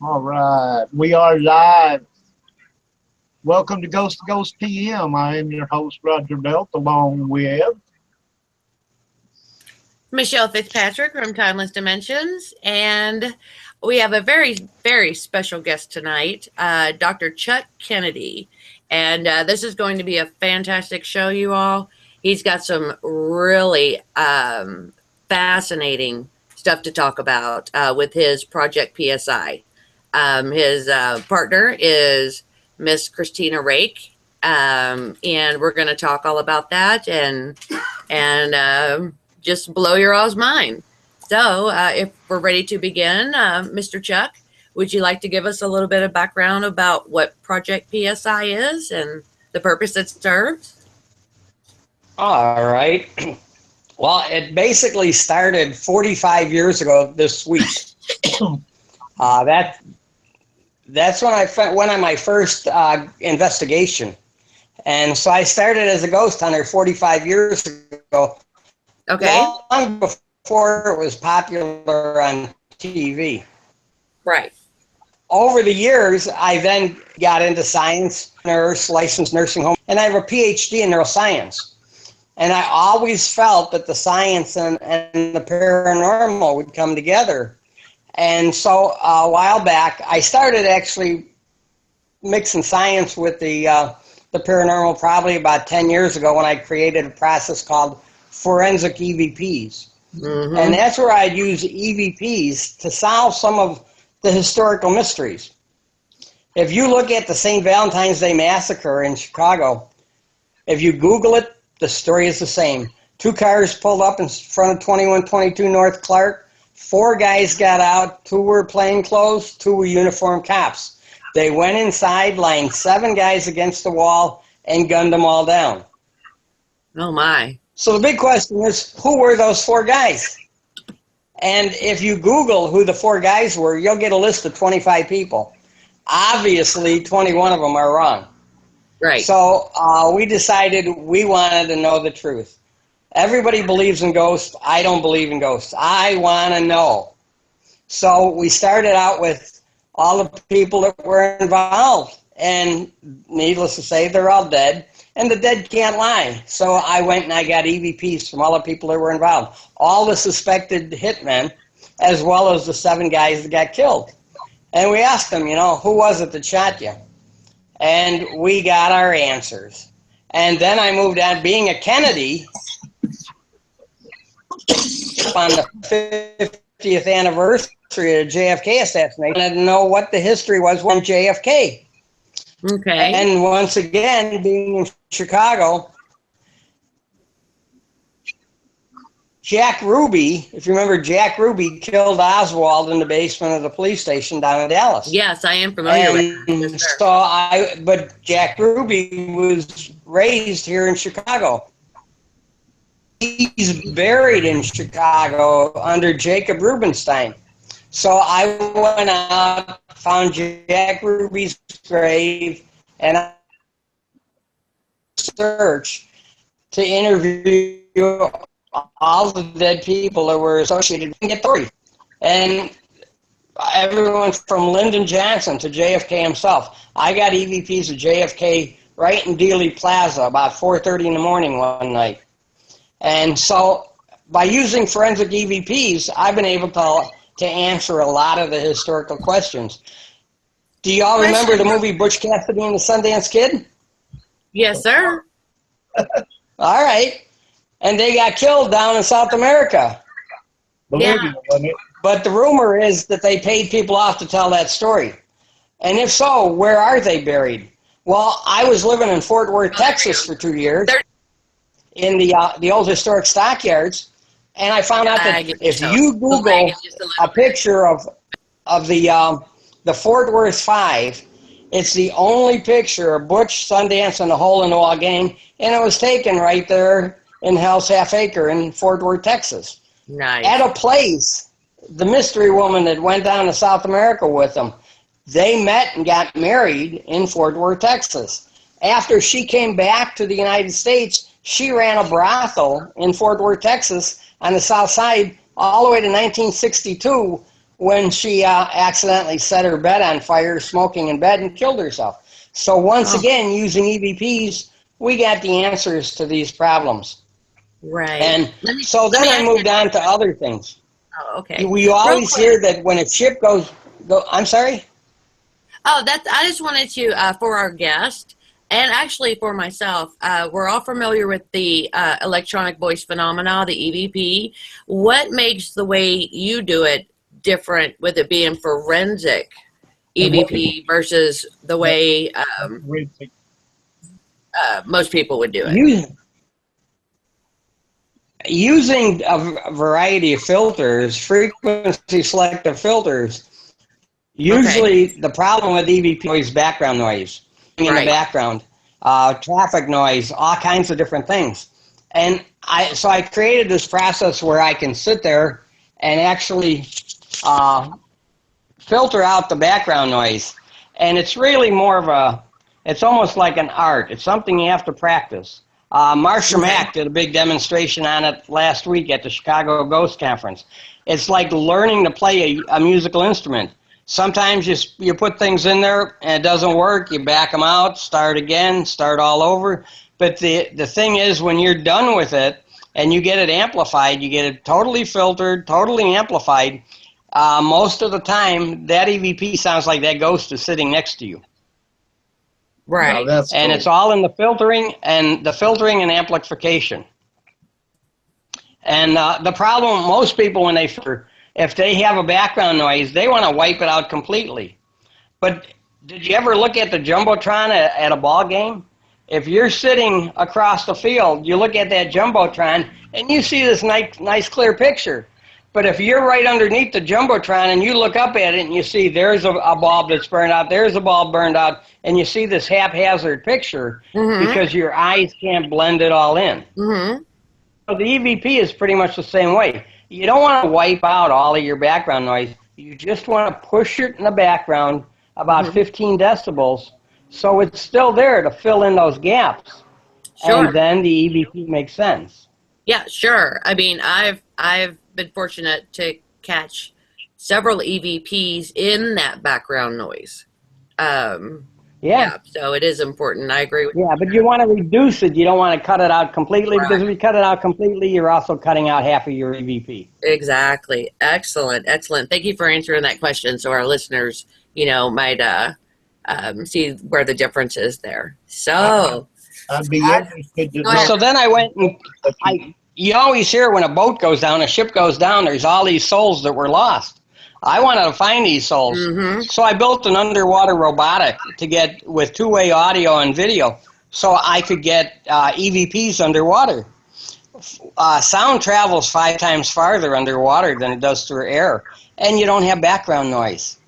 All right, we are live. Welcome to Ghost PM. I am your host, Roger Belt, along with Michelle Fitzpatrick from Timeless Dimensions, and we have a very, very special guest tonight, Dr. Chuck Kennedy. And this is going to be a fantastic show, you all. He's got some really fascinating stuff to talk about with his Project PSI. His partner is Miss Christina Rake, and we're going to talk all about that and just blow your all's mind. So, if we're ready to begin, Mr. Chuck, would you like to give us a little bit of background about what Project PSI is and the purpose it serves? All right. Well, it basically started 45 years ago this week. That's when I went on my first investigation. And so I started as a ghost hunter 45 years ago. Okay. Long before it was popular on TV. Right. Over the years, I then got into science, nurse, licensed nursing home, and I have a PhD in neuroscience. And I always felt that the science and the paranormal would come together. And so a while back, I started actually mixing science with the paranormal probably about 10 years ago when I created a process called forensic EVPs. Mm-hmm. And that's where I'd use EVPs to solve some of the historical mysteries. If you look at the St. Valentine's Day Massacre in Chicago, if you Google it, the story is the same. 2 cars pulled up in front of 2122 North Clark. 4 guys got out. 2 were plainclothes. 2 were uniformed cops. They went inside, lined 7 guys against the wall, and gunned them all down. Oh, my. So the big question is, who were those 4 guys? And if you Google who the 4 guys were, you'll get a list of 25 people. Obviously, 21 of them are wrong. Right. So we decided we wanted to know the truth. Everybody believes in ghosts. I don't believe in ghosts. I want to know. So we started out with all the people that were involved. And needless to say, they're all dead. And the dead can't lie. So I went and I got EVPs from all the people that were involved. All the suspected hitmen, as well as the 7 guys that got killed. And we asked them, who was it that shot you? And we got our answers. And then I moved on. Being a Kennedy, on the 50th anniversary of the JFK assassination, I wanted to know what the history was when JFK. Okay. And once again, being in Chicago, Jack Ruby, if you remember, Jack Ruby killed Oswald in the basement of the police station down in Dallas. Yes, I am familiar with it. Yes, but Jack Ruby was raised here in Chicago. He's buried in Chicago under Jacob Rubenstein. So I went out, found Jack Ruby's grave, and I searched to interview all the dead people that were associated with the story. And everyone from Lyndon Johnson to JFK himself. I got EVPs of JFK right in Dealey Plaza about 4:30 in the morning one night. And so by using forensic EVPs, I've been able to answer a lot of the historical questions. Do y'all remember the movie Butch Cassidy and the Sundance Kid? Yes, sir. All right. And they got killed down in South America. Yeah. But the rumor is that they paid people off to tell that story. And if so, where are they buried? Well, I was living in Fort Worth, Texas for 2 years in the old historic stockyards. And I found out that if you Google a picture of the Fort Worth 5, it's the only picture of Butch, Sundance, and the Hole in the Wall gang, and it was taken right there in Hell's Half Acre in Fort Worth, Texas. Nice. At a place, the mystery woman that went down to South America with them, they met and got married in Fort Worth, Texas. After she came back to the United States, she ran a brothel in Fort Worth, Texas, on the south side, all the way to 1962, when she accidentally set her bed on fire, smoking in bed, and killed herself. So once again, using EVPs, we got the answers to these problems. Right. And so then I moved on to other things. Oh, okay. We always hear that when a ship goes, I'm sorry? Oh, I just wanted to, for our guest, and actually for myself, we're all familiar with the electronic voice phenomena, the EVP. What makes the way you do it different with it being forensic EVP versus the way most people would do it? Using a variety of filters, frequency selective filters, usually the problem with EVP is background noise in the background, traffic noise, all kinds of different things. And so I created this process where I can sit there and actually filter out the background noise. And it's really more of it's almost like an art. It's something you have to practice. Marsha Mack did a big demonstration on it last week at the Chicago Ghost Conference. It's like learning to play a musical instrument. Sometimes you put things in there and it doesn't work. You back them out, start again, start all over. But the thing is, when you're done with it and you get it amplified, you get it totally filtered, totally amplified, most of the time that EVP sounds like that ghost is sitting next to you. Right. Wow, and cool. It's all in the filtering and amplification. And the problem, most people, when if they have a background noise, they want to wipe it out completely. But did you ever look at the Jumbotron at a ball game? If you're sitting across the field, you look at that Jumbotron and you see this nice clear picture. But if you're right underneath the Jumbotron and you look up at it and you see there's a bulb that's burned out, there's a bulb burned out, and you see this haphazard picture because your eyes can't blend it all in. So the EVP is pretty much the same way. You don't want to wipe out all of your background noise. You just want to push it in the background about 15 decibels so it's still there to fill in those gaps. Sure. And then the EVP makes sense. Yeah, sure. I mean, I've been fortunate to catch several EVPs in that background noise. Yeah, so it is important. I agree with you. Yeah, but you want to reduce it. You don't want to cut it out completely because if you cut it out completely, you're also cutting out half of your EVP. Exactly. Excellent. Excellent. Thank you for answering that question so our listeners, might see where the difference is there. So I'd be interested to know. So then I went and you always hear when a boat goes down, a ship goes down, there's all these souls that were lost. I wanted to find these souls. So I built an underwater robotic to get with two-way audio and video so I could get EVPs underwater. Sound travels 5 times farther underwater than it does through air, and you don't have background noise.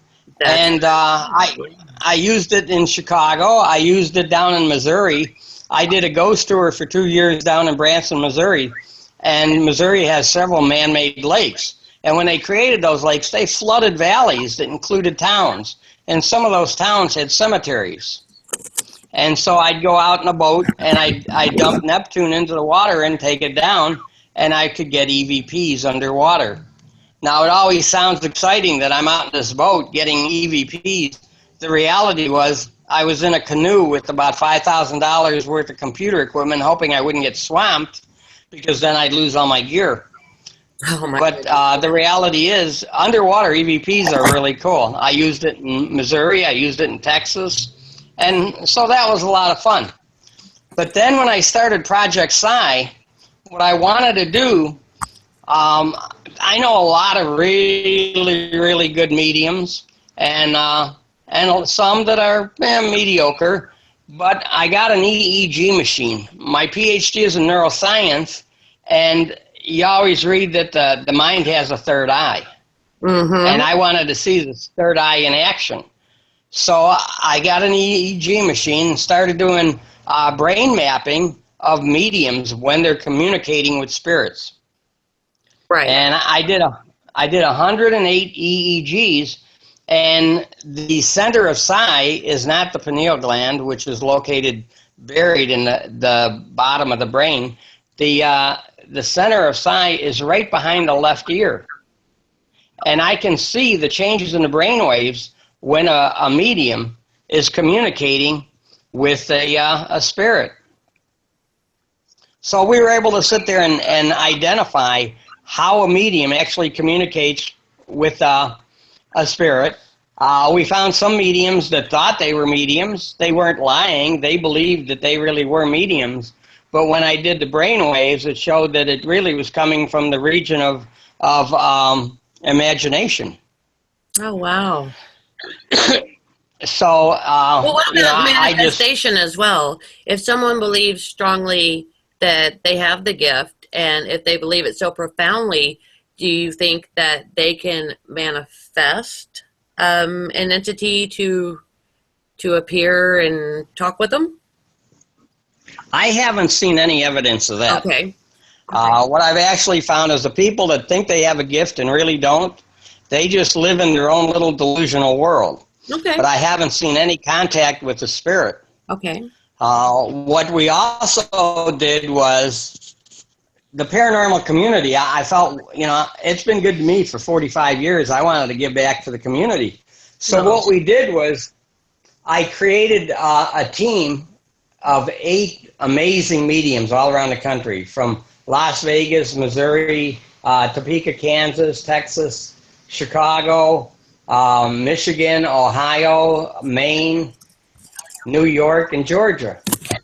And I used it in Chicago. I used it down in Missouri. I did a ghost tour for 2 years down in Branson, Missouri, and Missouri has several man-made lakes. And when they created those lakes, they flooded valleys that included towns. And some of those towns had cemeteries. And so I'd go out in a boat, and I'd dump Neptune into the water and take it down, and I could get EVPs underwater. Now, it always sounds exciting that I'm out in this boat getting EVPs. The reality was I was in a canoe with about $5,000 worth of computer equipment, hoping I wouldn't get swamped, because then I'd lose all my gear. But the reality is, underwater EVPs are really cool. I used it in Missouri, I used it in Texas, and so that was a lot of fun. But then when I started Project Psi, what I wanted to do, I know a lot of really, really good mediums, and some that are mediocre, but I got an EEG machine. My PhD is in neuroscience, and you always read that the mind has a third eye. And I wanted to see this third eye in action. So I got an EEG machine and started doing brain mapping of mediums when they're communicating with spirits. Right. And I did 108 EEGs, and the center of Psi is not the pineal gland, which is located buried in the bottom of the brain. The center of Psi is right behind the left ear. and I can see the changes in the brain waves when a medium is communicating with a spirit. So we were able to sit there and identify how a medium actually communicates with a spirit. We found some mediums that thought they were mediums. They weren't lying. They believed that they really were mediums. But when I did the brain waves, it showed that it really was coming from the region of imagination. Oh, wow. So, well, what about manifestation as well? If someone believes strongly that they have the gift, and if they believe it so profoundly, do you think that they can manifest an entity to appear and talk with them? I haven't seen any evidence of that. Okay. What I've actually found is the people that think they have a gift and really don't, they just live in their own little delusional world. Okay. But I haven't seen any contact with the spirit. Okay. What we also did was the paranormal community. I felt, it's been good to me for 45 years. I wanted to give back to the community. So what we did was I created a team of 8 amazing mediums all around the country, from Las Vegas, Missouri, Topeka, Kansas, Texas, Chicago, Michigan, Ohio, Maine, New York, and Georgia.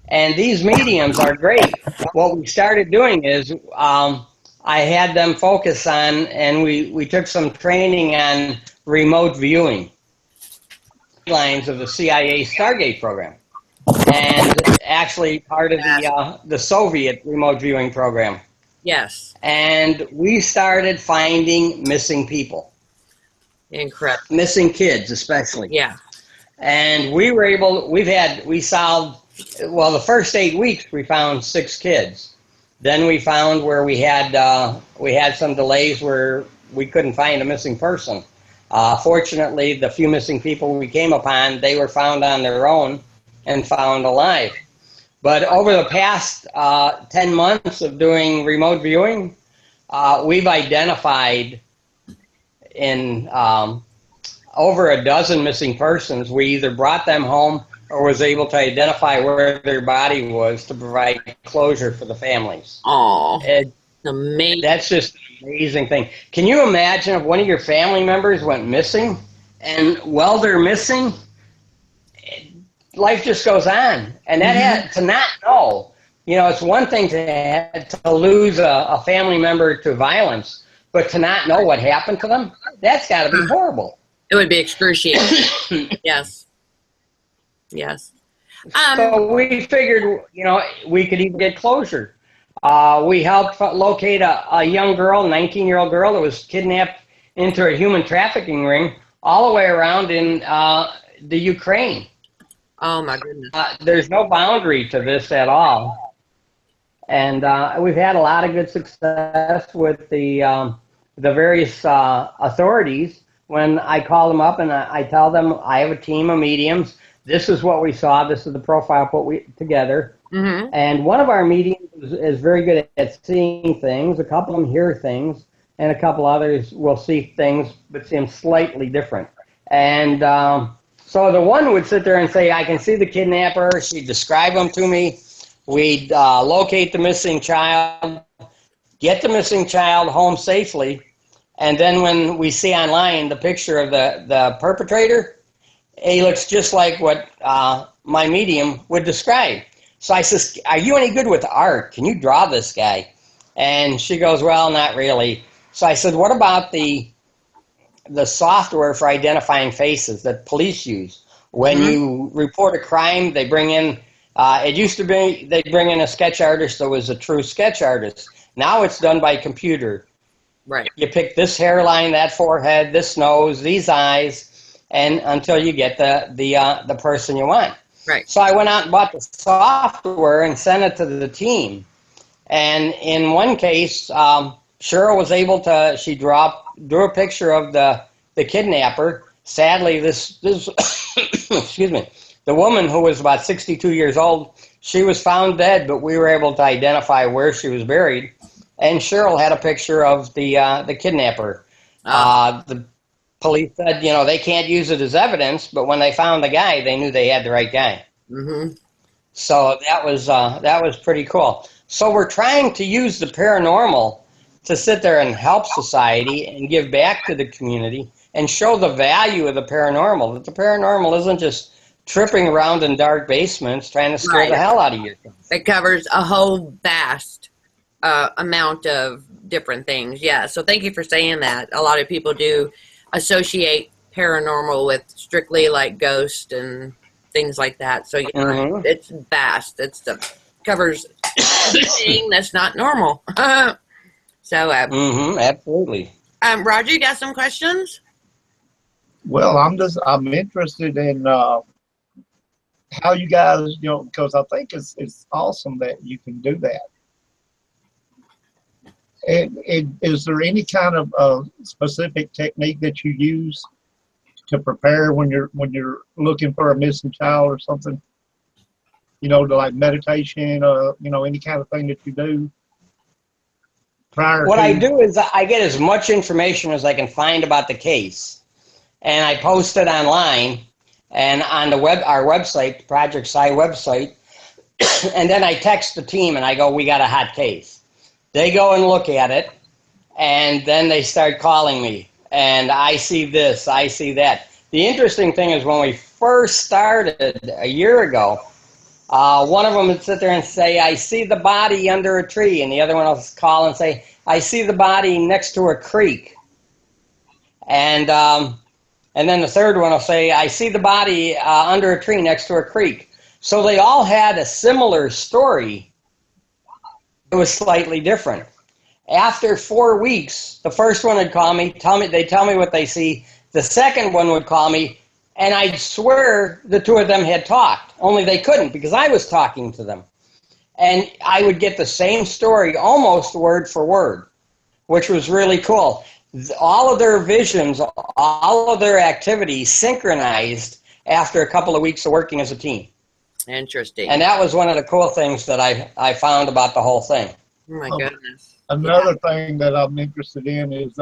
And these mediums are great. What we started doing is I had them focus on, and we took some training on remote viewing. Lines of the CIA Stargate program, and actually part of the Soviet remote viewing program. Yes. And we started finding missing people. Incredible. Missing kids, especially. Yeah. And we solved, the first 8 weeks we found 6 kids. Then we found where we had some delays where we couldn't find a missing person. Fortunately, the few missing people we came upon, they were found on their own and found alive. But over the past 10 months of doing remote viewing, we've identified in over a dozen missing persons. We either brought them home or was able to identify where their body was to provide closure for the families. Oh, amazing. That's just an amazing thing. Can you imagine if one of your family members went missing, and while they're missing, life just goes on? And that had to not know. It's one thing to lose a family member to violence, but to not know what happened to them, that's got to be horrible. It would be excruciating. Yes. Yes. So we figured, we could even get closure. We helped locate a young girl, 19-year-old girl that was kidnapped into a human trafficking ring all the way around in the Ukraine. Oh, my goodness. There's no boundary to this at all. And we've had a lot of good success with the various authorities. When I call them up and I tell them I have a team of mediums, this is what we saw, this is the profile put together. Mm-hmm. And one of our mediums is very good at seeing things. A couple of them hear things, and a couple others will see things but seem slightly different. And so the one would sit there and say, I can see the kidnapper. She'd describe them to me. We'd locate the missing child, get the missing child home safely, and then when we see online the picture of the perpetrator, he looks just like what my medium would describe. So I says, are you any good with art? Can you draw this guy? And she goes, well, not really. So I said, what about the software for identifying faces that police use? When you report a crime, they bring in, it used to be they'd bring in a sketch artist that was a true sketch artist. Now it's done by computer. Right. You pick this hairline, that forehead, this nose, these eyes, and until you get the person you want. Right. So I went out and bought the software and sent it to the team. And in one case, Cheryl was able to, she drew a picture of the kidnapper. Sadly, this excuse me, the woman, who was about 62 years old, she was found dead, but we were able to identify where she was buried. And Cheryl had a picture of the kidnapper. The police said, they can't use it as evidence, but when they found the guy, they knew they had the right guy. Mm-hmm. So that was pretty cool. So we're trying to use the paranormal to sit there and help society and give back to the community and show the value of the paranormal, that the paranormal isn't just tripping around in dark basements trying to scare the hell out of you. It covers a whole vast amount of different things. Yeah, so thank you for saying that. A lot of people do associate paranormal with strictly like ghosts and things like that. So yeah, it's vast. Covers everything that's not normal. So absolutely. Roger, you got some questions? Well, I'm interested in how you guys, because I think it's awesome that you can do that. And is there any kind of specific technique that you use to prepare when you're looking for a missing child or something? To like meditation or any kind of thing that you do prior. What I do is I get as much information as I can find about the case, and I post it online and on our website, Project Psi website, and then I text the team and I go, "We got a hot case." They go and look at it, and then they start calling me, and I see this, I see that. The interesting thing is when we first started a year ago, one of them would sit there and say, "I see the body under a tree," and the other one will call and say, "I see the body next to a creek." And then the third one will say, "I see the body under a tree next to a creek." So they all had a similar story. It was slightly different. After 4 weeks, the first one would call me, they tell me what they see. The second one would call me, and I'd swear the two of them had talked, only they couldn't because I was talking to them. And I would get the same story almost word for word, which was really cool. All of their visions, all of their activities synchronized after a couple of weeks of working as a team. Interesting. And that was one of the cool things that I found about the whole thing. Oh my goodness. Another thing that I'm interested in is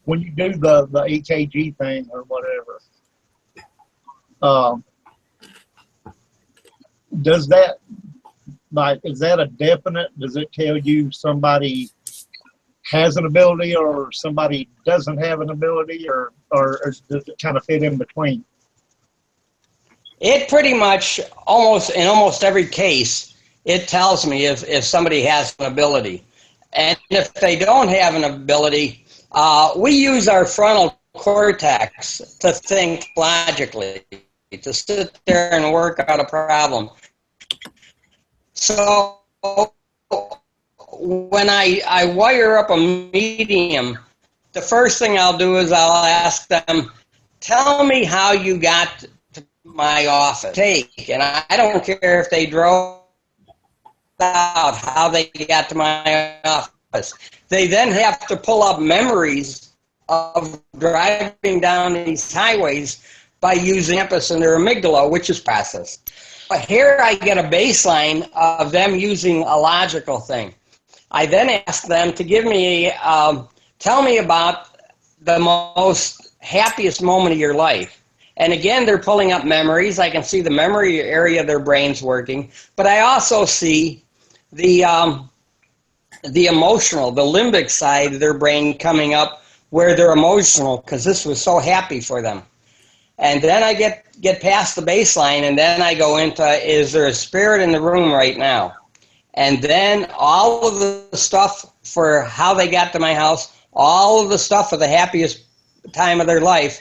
when you do the EKG thing or whatever, does that, is that a definite, does it tell you somebody has an ability or somebody doesn't have an ability, or does it kind of fit in between? It pretty much, in almost every case, it tells me if somebody has an ability. And if they don't have an ability, we use our frontal cortex to think logically, to sit there and work out a problem. So when I wire up a medium, the first thing I'll do is I'll ask them, "Tell me how you got to my office." And I don't care if they drove out, how they got to my office. They then have to pull up memories of driving down these highways by using empaths in their amygdala, which is processed. But here I get a baseline of them using a logical thing. I then ask them to give me, tell me about the most happiest moment of your life. And again, they're pulling up memories. I can see the memory area of their brains working, but I also see the emotional, the limbic side of their brain coming up where they're emotional because this was so happy for them. And then I get past the baseline, and then I go into, is there a spirit in the room right now? And then all of the stuff for how they got to my house, all of the stuff for the happiest time of their life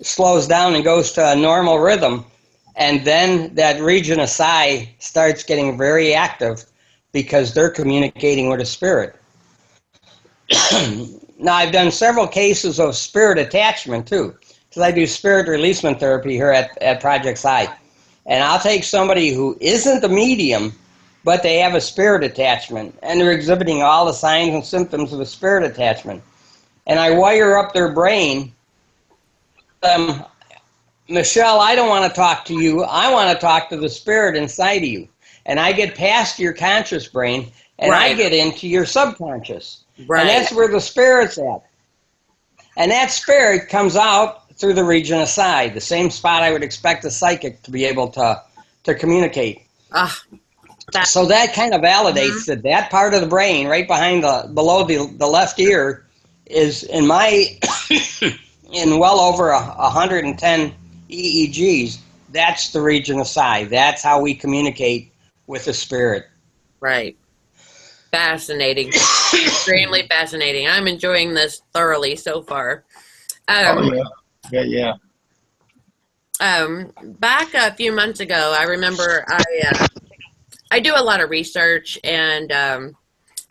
slows down and goes to a normal rhythm. And then that region of psi starts getting very active because they're communicating with a spirit. Now, I've done several cases of spirit attachment, too, because I do spirit releasement therapy here at Project Psi. And I'll take somebody who isn't a medium, but they have a spirit attachment, and they're exhibiting all the signs and symptoms of a spirit attachment. And I wire up their brain. Michelle, I don't want to talk to you. I want to talk to the spirit inside of you. And I get past your conscious brain, and I get into your subconscious. Right. And that's where the spirit's at. And that spirit comes out through the region of psi, the same spot I would expect a psychic to be able to communicate. So that kind of validates that that part of the brain right behind below the left ear is in well over 110 EEGs. That's the region of psi. That's how we communicate with the spirit. Right. Fascinating. Extremely fascinating. I'm enjoying this thoroughly so far. Yeah. Back a few months ago, I remember I do a lot of research, and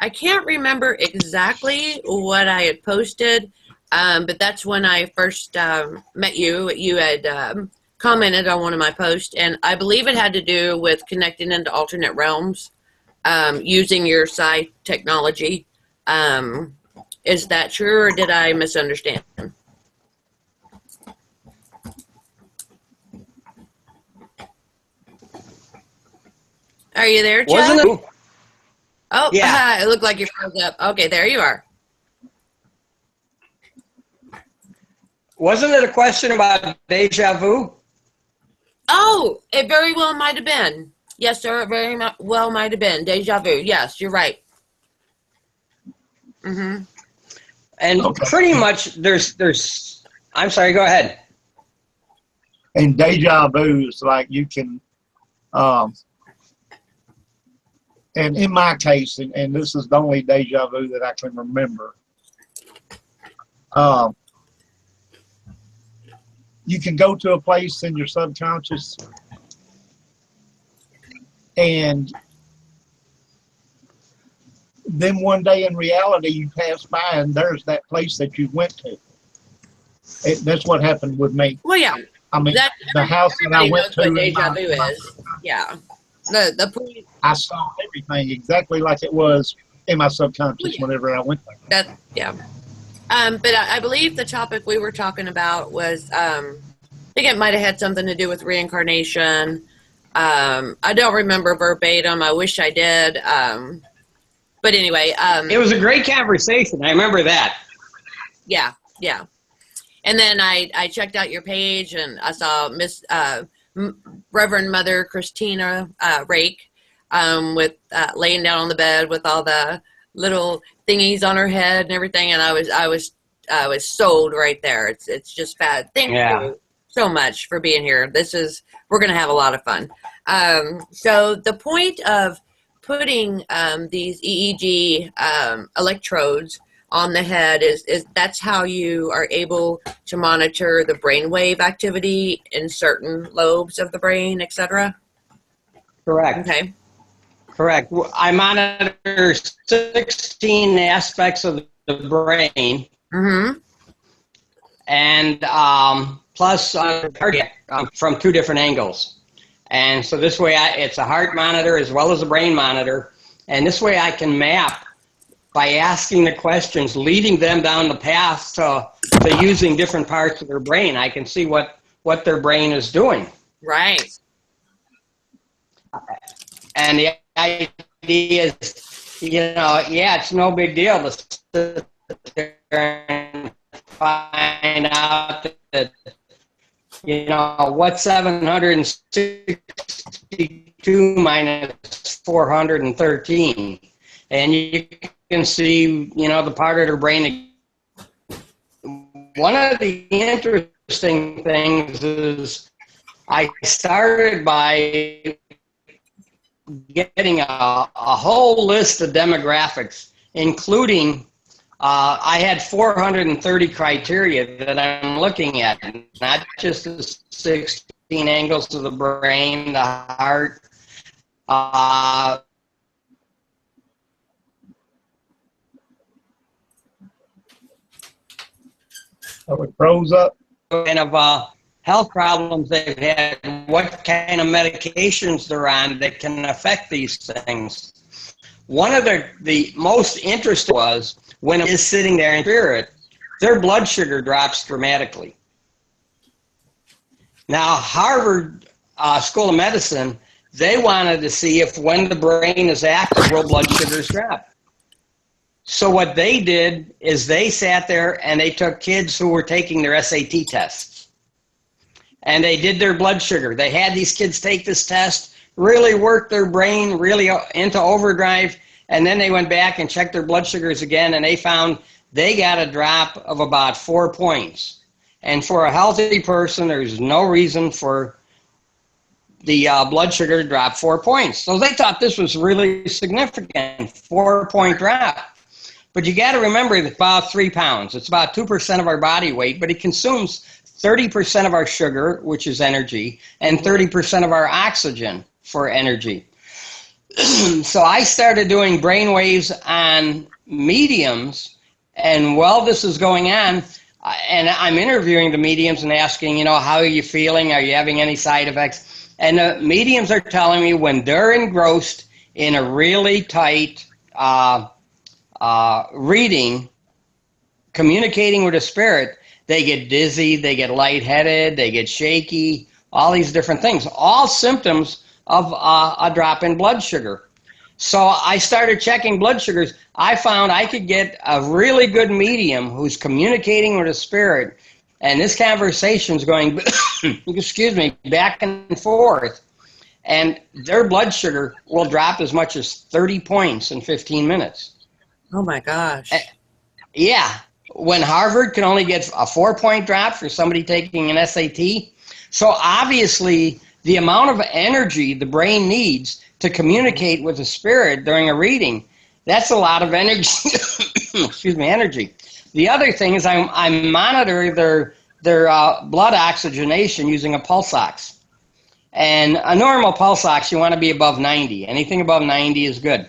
I can't remember exactly what I had posted, but that's when I first met you. You had commented on one of my posts, and I believe it had to do with connecting into alternate realms using your psi technology. Is that true, or did I misunderstand? Are you there, Chuck? Wasn't it? Oh, yeah. It looked like you froze up. Okay, there you are. Wasn't it a question about deja vu? Oh, it very well might have been. Yes, sir, it very well might have been. Deja vu. Yes, you're right. Mm-hmm. And pretty much there's I'm sorry, go ahead. And deja vu is like you can and in my case, and this is the only deja vu that I can remember, you can go to a place in your subconscious and then one day in reality you pass by and there's that place that you went to. That's what happened with me. Well, yeah. I mean, the house that I went to. What deja vu is. Yeah. The point. I saw everything exactly like it was in my subconscious whenever I went there. But I believe the topic we were talking about was, I think it might have had something to do with reincarnation. I don't remember verbatim. I wish I did. But anyway. It was a great conversation. I remember that. Yeah. And then I checked out your page and I saw Reverend Mother Christina Rake with laying down on the bed with all the little thingies on her head and everything, and I was sold right there. It's just bad. Thank you so much for being here. We're gonna have a lot of fun. So the point of putting these EEG electrodes on the head is that's how you are able to monitor the brainwave activity in certain lobes of the brain, etc. Correct. Okay. Correct. I monitor 16 aspects of the brain, and plus cardiac from 2 different angles. And so this way, it's a heart monitor as well as a brain monitor, and this way I can map by asking the questions, leading them down the path to using different parts of their brain. I can see what their brain is doing. Right. And the idea is, it's no big deal to sit there and find out that, what's 762 minus 413. And you can see, the part of their brain. One of the interesting things is I started by getting a whole list of demographics, including I had 430 criteria that I'm looking at, not just the 16 angles of the brain, the heart, So it froze up. kind of health problems they've had, what kind of medications they're on that can affect these things. One of the most interesting was when it is sitting there in spirit, their blood sugar drops dramatically. Now, Harvard School of Medicine, they wanted to see if when the brain is active, will blood sugars drop. So what they did is they sat there and they took kids who were taking their SAT tests. And they did their blood sugar. They had these kids take this test, really work their brain, really into overdrive, and then they went back and checked their blood sugars again, and they found they got a drop of about 4 points. And for a healthy person, there's no reason for the blood sugar to drop 4 points. So they thought this was really significant, 4-point drop. But you got to remember it's about 3 pounds. It's about 2% of our body weight, but it consumes 30% of our sugar, which is energy, and 30% of our oxygen for energy. So I started doing brain waves on mediums, and while this is going on, and I'm interviewing the mediums and asking, how are you feeling? Are you having any side effects? And the mediums are telling me when they're engrossed in a really tight reading, communicating with a spirit, they get dizzy, they get lightheaded, they get shaky, all these different things, all symptoms of a drop in blood sugar. So I started checking blood sugars. I found I could get a really good medium who's communicating with a spirit, and this conversation's going, excuse me, back and forth, and their blood sugar will drop as much as 30 points in 15 minutes. Oh my gosh. Yeah. When Harvard can only get a 4-point drop for somebody taking an SAT. So obviously the amount of energy the brain needs to communicate with the spirit during a reading, that's a lot of energy. Excuse me, energy. The other thing is I monitor their blood oxygenation using a pulse ox. And a normal pulse ox, you want to be above 90. Anything above 90 is good.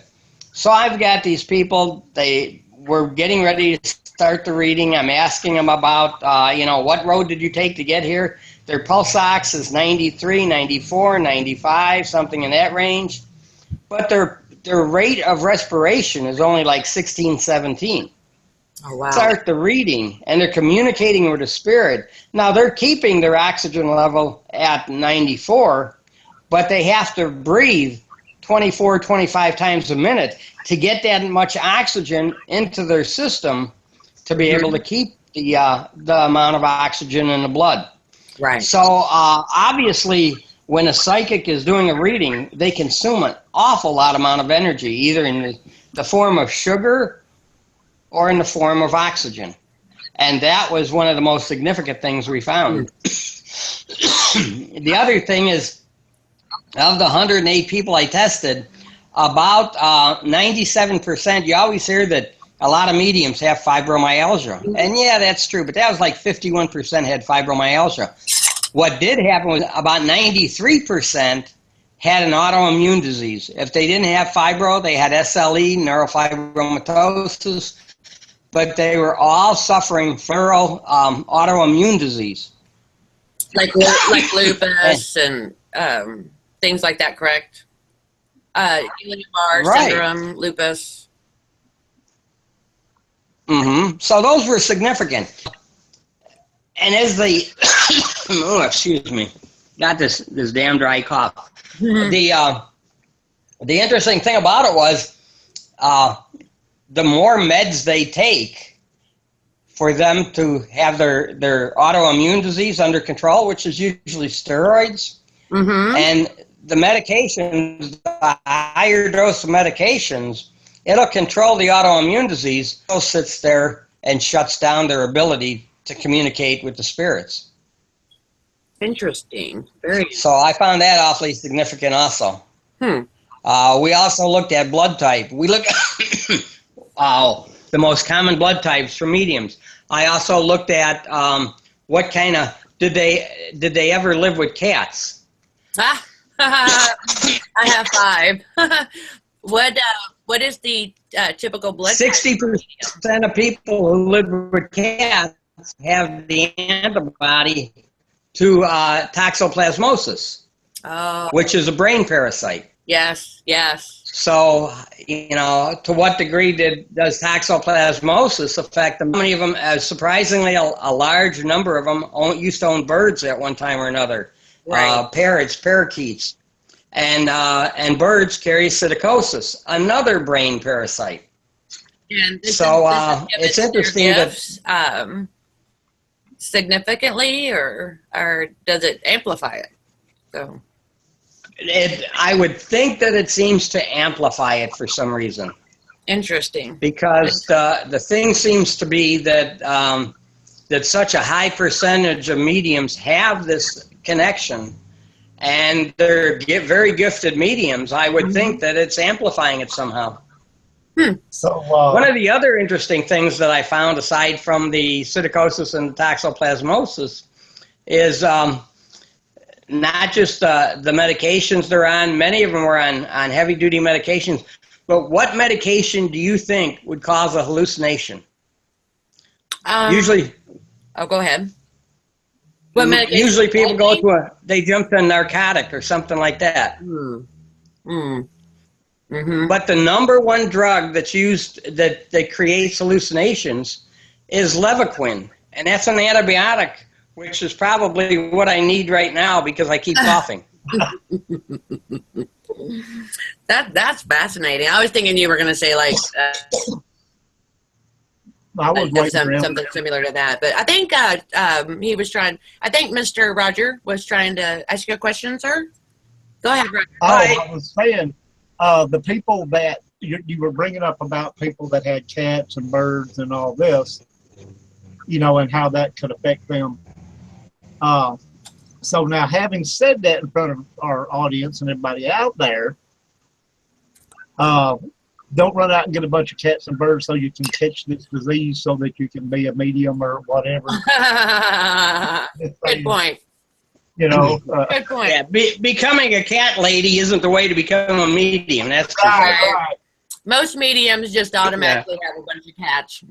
So I've got these people, they were getting ready to start the reading. I'm asking them about, what road did you take to get here? Their pulse ox is 93, 94, 95, something in that range. But their rate of respiration is only like 16, 17. Oh, wow. Start the reading, and they're communicating with the spirit. Now, they're keeping their oxygen level at 94, but they have to breathe 24, 25 times a minute to get that much oxygen into their system to be able to keep the amount of oxygen in the blood. Right. So obviously, when a psychic is doing a reading, they consume an awful lot amount of energy, either in the form of sugar or in the form of oxygen. And that was one of the most significant things we found. The other thing is, of the 108 people I tested, about 97%, you always hear that a lot of mediums have fibromyalgia. And yeah, that's true, but that was like 51% had fibromyalgia. What did happen was about 93% had an autoimmune disease. If they didn't have fibro, they had SLE, neurofibromatosis, but they were all suffering from autoimmune disease. Like lupus and things like that, correct? Guillain-Barré syndrome, lupus. Mm-hmm. So those were significant. And as they, oh, excuse me, got this damn dry cough. Mm-hmm. The interesting thing about it was the more meds they take for them to have their autoimmune disease under control, which is usually steroids, mm-hmm. and the medications, the higher dose of medications, it'll control the autoimmune disease. It sits there and shuts down their ability to communicate with the spirits. Interesting. Very. So I found that awfully significant also. We also looked at blood type. We looked at the most common blood types for mediums. I also looked at what kind of, did they ever live with cats? I have 5. What is the typical blood type? 60% of people who live with cats have the antibody to toxoplasmosis, which is a brain parasite. Yes. So, to what degree does toxoplasmosis affect them? Many of them, surprisingly, a large number of them used to own birds at one time or another. Right. Parrots, parakeets, and birds carry psittacosis, another brain parasite. And So does it it's limit their interesting that gifts, it's interesting that gifts significantly, or does it amplify it? So I would think that it seems to amplify it for some reason, interesting. because the thing seems to be that that such a high percentage of mediums have this connection, and they're very gifted mediums. I would think that it's amplifying it somehow. So, One of the other interesting things that I found, aside from the psittacosis and toxoplasmosis, is not just the medications they're on. Many of them were on heavy-duty medications. But what medication do you think would cause a hallucination? Usually, oh, go ahead. What medication? Usually people go to they jump to a narcotic or something like that. But the number one drug that's used that creates hallucinations is Levaquin, and that's an antibiotic, which is probably what I need right now because I keep coughing. That's fascinating. I was thinking you were going to say like something similar to that, but I think he was trying. I think Mr. Roger was trying to ask you a question, sir. Go ahead, Roger. I was saying, the people that you were bringing up about people that had cats and birds and all this, and how that could affect them. So now, having said that in front of our audience and everybody out there, don't run out and get a bunch of cats and birds so you can catch this disease so that you can be a medium or whatever. Good point. Good point. Yeah, becoming a cat lady isn't the way to become a medium. That's right. Most mediums just automatically have a bunch of cats.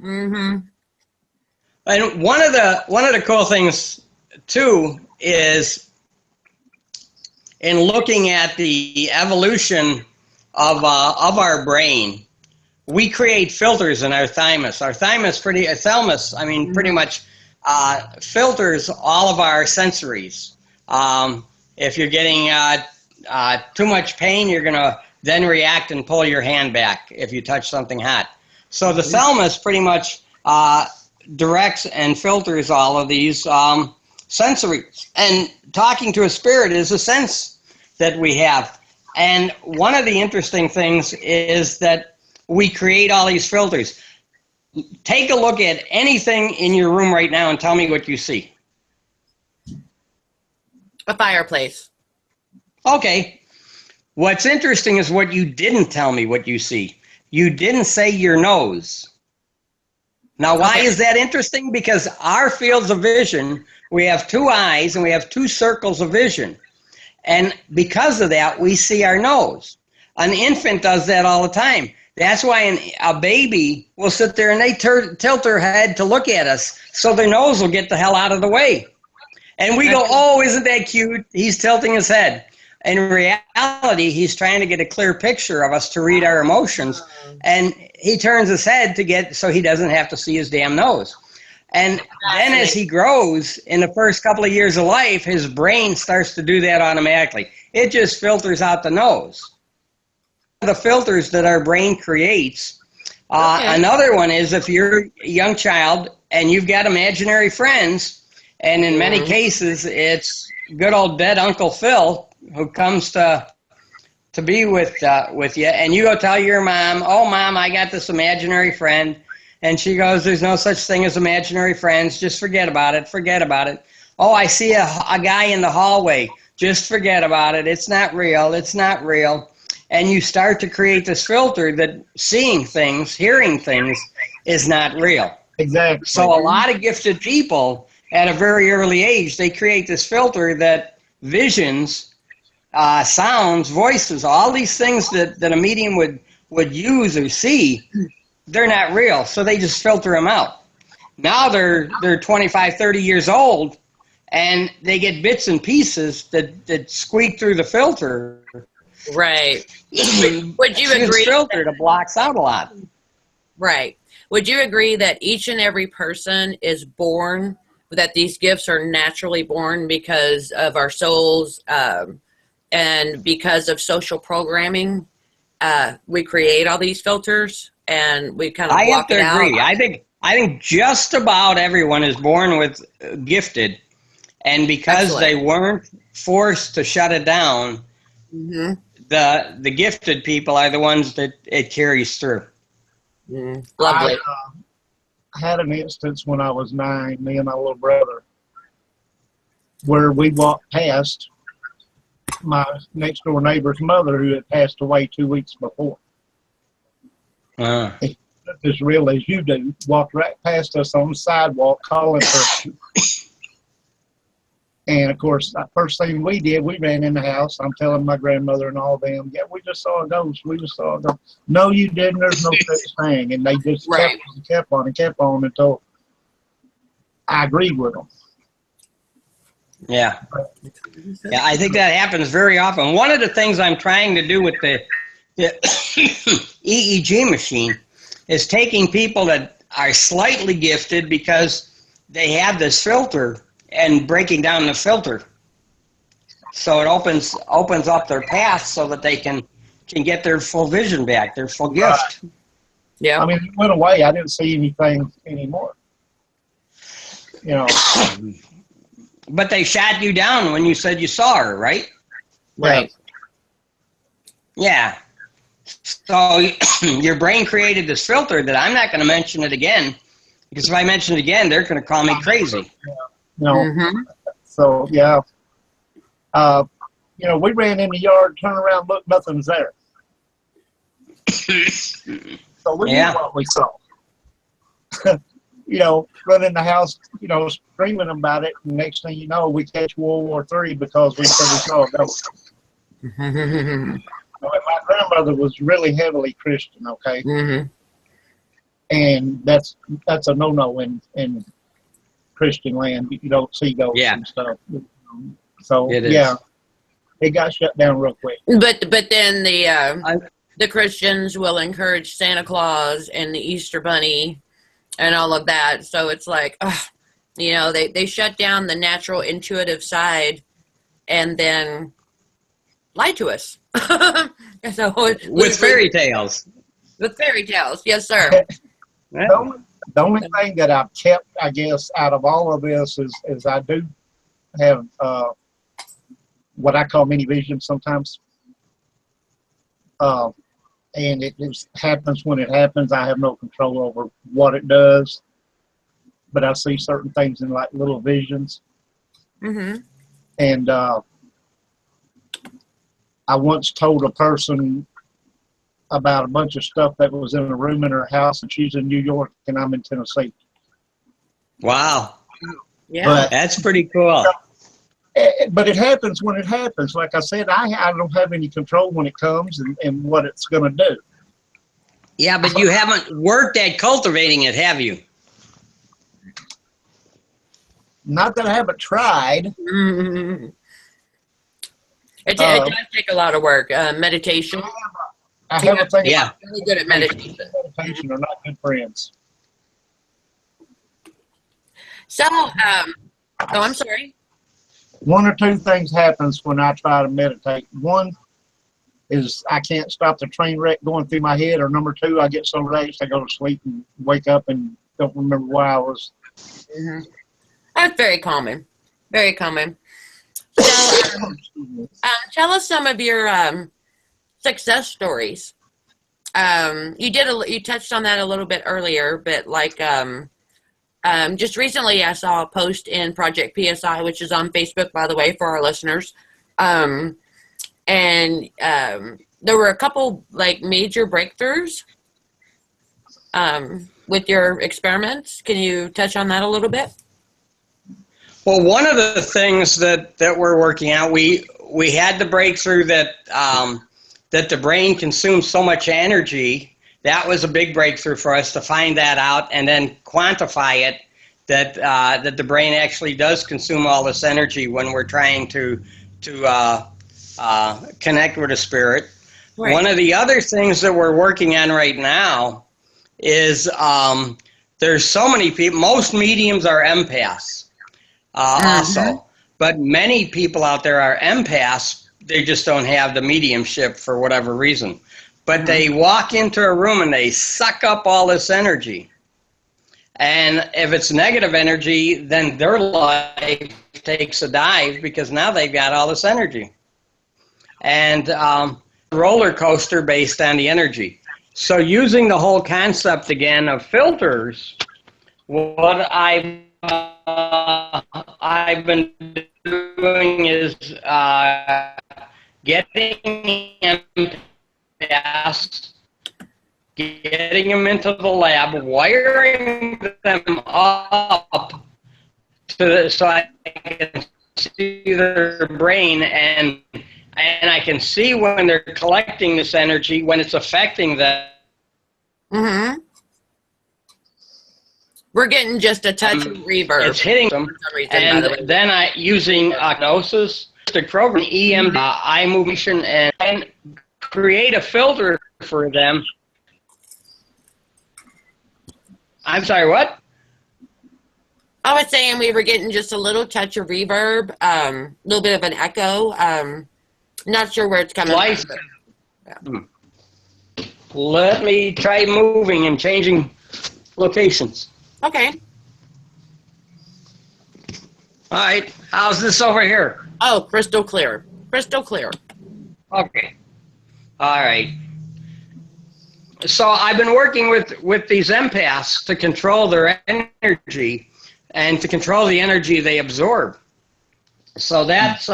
And one of the cool things too is in looking at the evolution of our brain, we create filters in our thymus. Our thymus pretty much filters all of our sensories. If you're getting too much pain, you're gonna then react and pull your hand back if you touch something hot. So the thalamus pretty much directs and filters all of these sensories. And talking to a spirit is a sense that we have. And one of the interesting things is that we create all these filters. Take a look at anything in your room right now and tell me what you see. A fireplace. Okay. What's interesting is what you didn't tell me what you see. You didn't say your nose. Now, why is that interesting? Because our fields of vision, we have two eyes and we have two circles of vision. And because of that, we see our nose. An infant does that all the time. That's why a baby will sit there and they tilt their head to look at us so their nose will get the hell out of the way. And we go, oh, isn't that cute? He's tilting his head. In reality, he's trying to get a clear picture of us to read our emotions. And he turns his head so he doesn't have to see his damn nose. And then as he grows, in the first couple of years of life, his brain starts to do that automatically. It just filters out the nose. The filters that our brain creates. Another one is if you're a young child and you've got imaginary friends, and in many cases it's good old dead Uncle Phil who comes to be with you, and you go tell your mom, oh, Mom, I got this imaginary friend. And she goes, there's no such thing as imaginary friends. Just forget about it. Forget about it. Oh, I see a guy in the hallway. Just forget about it. It's not real. It's not real. And you start to create this filter that seeing things, hearing things is not real. Exactly. So a lot of gifted people at a very early age, they create this filter that visions, sounds, voices, all these things that a medium would use or see, they're not real, so they just filter them out. Now they're 25, 30 years old, and they get bits and pieces that squeak through the filter. Right. Would you agree? It's filtered, it blocks out a lot. Right. Would you agree that each and every person is born, that these gifts are naturally born because of our souls and because of social programming? We create all these filters. and we kind of I have block to it out. agree. I think just about everyone is born with gifted, and because Excellent. they weren't forced to shut it down, Mm-hmm. the gifted people are the ones that it carries through. Lovely. I had an instance when I was 9, me and my little brother, where we walked past my next door neighbor's mother who had passed away 2 weeks before. As real as you do, walked right past us on the sidewalk calling her. And of course, the first thing we did, we ran in the house. I'm telling my grandmother and all them, yeah, we just saw a ghost. We just saw a ghost. No, you didn't. There's no such thing. And they just kept on until I agreed with them. Yeah. Yeah, I think that happens very often. One of the things I'm trying to do with the EEG machine is taking people that are slightly gifted because they have this filter and breaking down the filter. So it opens up their path so that they can get their full vision back, their full gift. Yeah. I mean, it went away. I didn't see anything anymore. You know. But they shot you down when you said you saw her, right? Right. Yeah. So your brain created this filter that I'm not going to mention it again, because if I mention it again, they're going to call me crazy. You know, so yeah. You know, we ran in the yard, turned around, looked, nothing's there. So we knew what we saw. You know, run in the house, you know, screaming about it, and next thing you know, we catch World War III because we said we saw a ghost. My grandmother was really heavily Christian, okay? And that's a no-no in Christian land. You don't see ghosts and stuff. So it got shut down real quick. But then the Christians will encourage Santa Claus and the Easter Bunny and all of that. So it's like, you know, they shut down the natural intuitive side and then lie to us. So with fairy tales. With fairy tales, yes, sir. The only thing that I've kept, I guess, out of all of this is I do have what I call mini vision sometimes. And it just happens when it happens. I have no control over what it does, but I see certain things in like little visions. And I once told a person about a bunch of stuff that was in a room in her house, and she's in New York and I'm in Tennessee. Wow. Yeah. But that's pretty cool. But it happens when it happens. Like I said, I don't have any control when it comes and what it's going to do. Yeah, but you haven't worked at cultivating it, have you? Not that I haven't tried. It does take a lot of work. Meditation. I have a thing. Yeah. Really good at meditation. Meditation are not good friends. So, oh, I'm sorry. One or two things happens when I try to meditate. One is I can't stop the train wreck going through my head, or number two, I get so relaxed I go to sleep and wake up and don't remember where I was. That's very common. Very common. So, tell us some of your success stories. You touched on that a little bit earlier, but like just recently I saw a post in Project PSI, which is on Facebook, by the way, for our listeners. And there were a couple like major breakthroughs with your experiments. Can you touch on that a little bit? Well, one of the things that we're working out, we had the breakthrough that that the brain consumes so much energy. That was a big breakthrough for us to find that out and then quantify it, that the brain actually does consume all this energy when we're trying to connect with a spirit. Right. One of the other things that we're working on right now is there's so many people, most mediums are empaths also, but many people out there are empaths. They just don't have the mediumship for whatever reason. but they walk into a room and they suck up all this energy. And if it's negative energy, then their life takes a dive because now they've got all this energy. And roller coaster based on the energy. So using the whole concept again of filters, what I've been doing is getting empaths, getting them into the lab, wiring them up so I can see their brain, and I can see when they're collecting this energy, when it's affecting them. Mm-hmm. We're getting just a touch of reverb. It's hitting them, for some reason, and by the way. then using hypnosis, the program, EM, eye movement, and create a filter for them. I'm sorry, what? I was saying we were getting just a little touch of reverb, a little bit of an echo. Not sure where it's coming from. Yeah. Let me try moving and changing locations. Okay. All right. How's this over here? Oh, crystal clear. Crystal clear. Okay. All right. So I've been working with these empaths to control their energy and to control the energy they absorb. So that's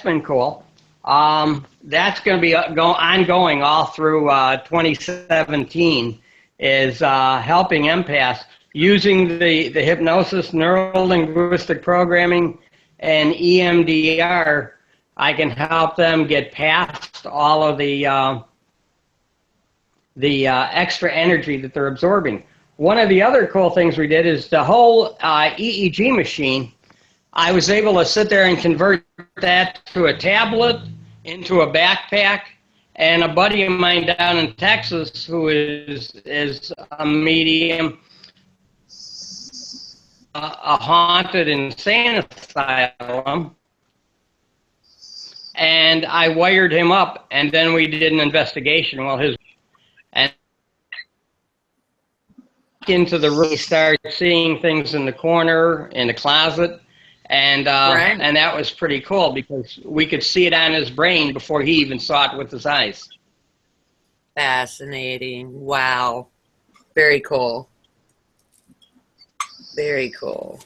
been cool. That's going to be ongoing all through 2017, is helping empaths using the hypnosis, neuro-linguistic programming, and EMDR. I can help them get past all of the extra energy that they're absorbing. One of the other cool things we did is the whole EEG machine. I was able to sit there and convert that to a tablet, into a backpack, and a buddy of mine down in Texas who is a medium, a haunted insane asylum, and I wired him up, and then we did an investigation. Well, and into the room, started seeing things in the corner, in the closet, and Right. and that was pretty cool because we could see it on his brain before he even saw it with his eyes. Fascinating. Wow. Very cool. Very cool.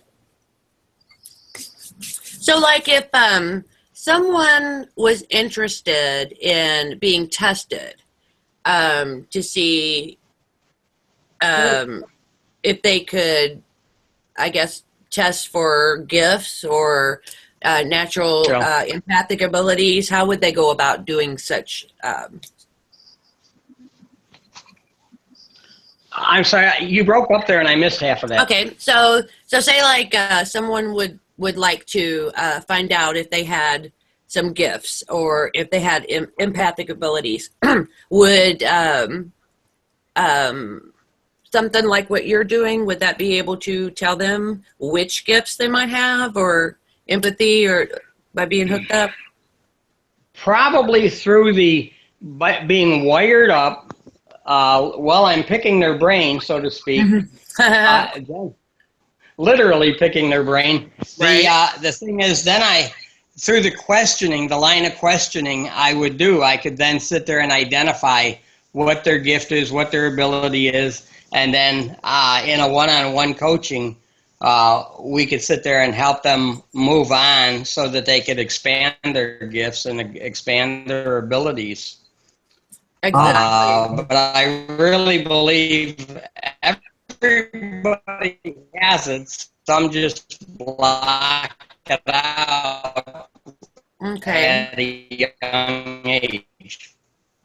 So, like, if someone was interested in being tested to see if they could, I guess, test for gifts or natural empathic abilities, how would they go about doing such? I'm sorry, you broke up there and I missed half of that. Okay, so say like someone would like to find out if they had some gifts or if they had empathic abilities. Would something like what you're doing, would that be able to tell them which gifts they might have, or empathy, or by being hooked up? Probably through by being wired up while I'm picking their brain, so to speak. Literally picking their brain. Right. The thing is, then through the questioning, the line of questioning I could then sit there and identify what their gift is, what their ability is, and then in a one-on-one coaching, we could sit there and help them move on so that they could expand their gifts and expand their abilities. Exactly. But I really believe everybody has it. Some just block it out at a young age.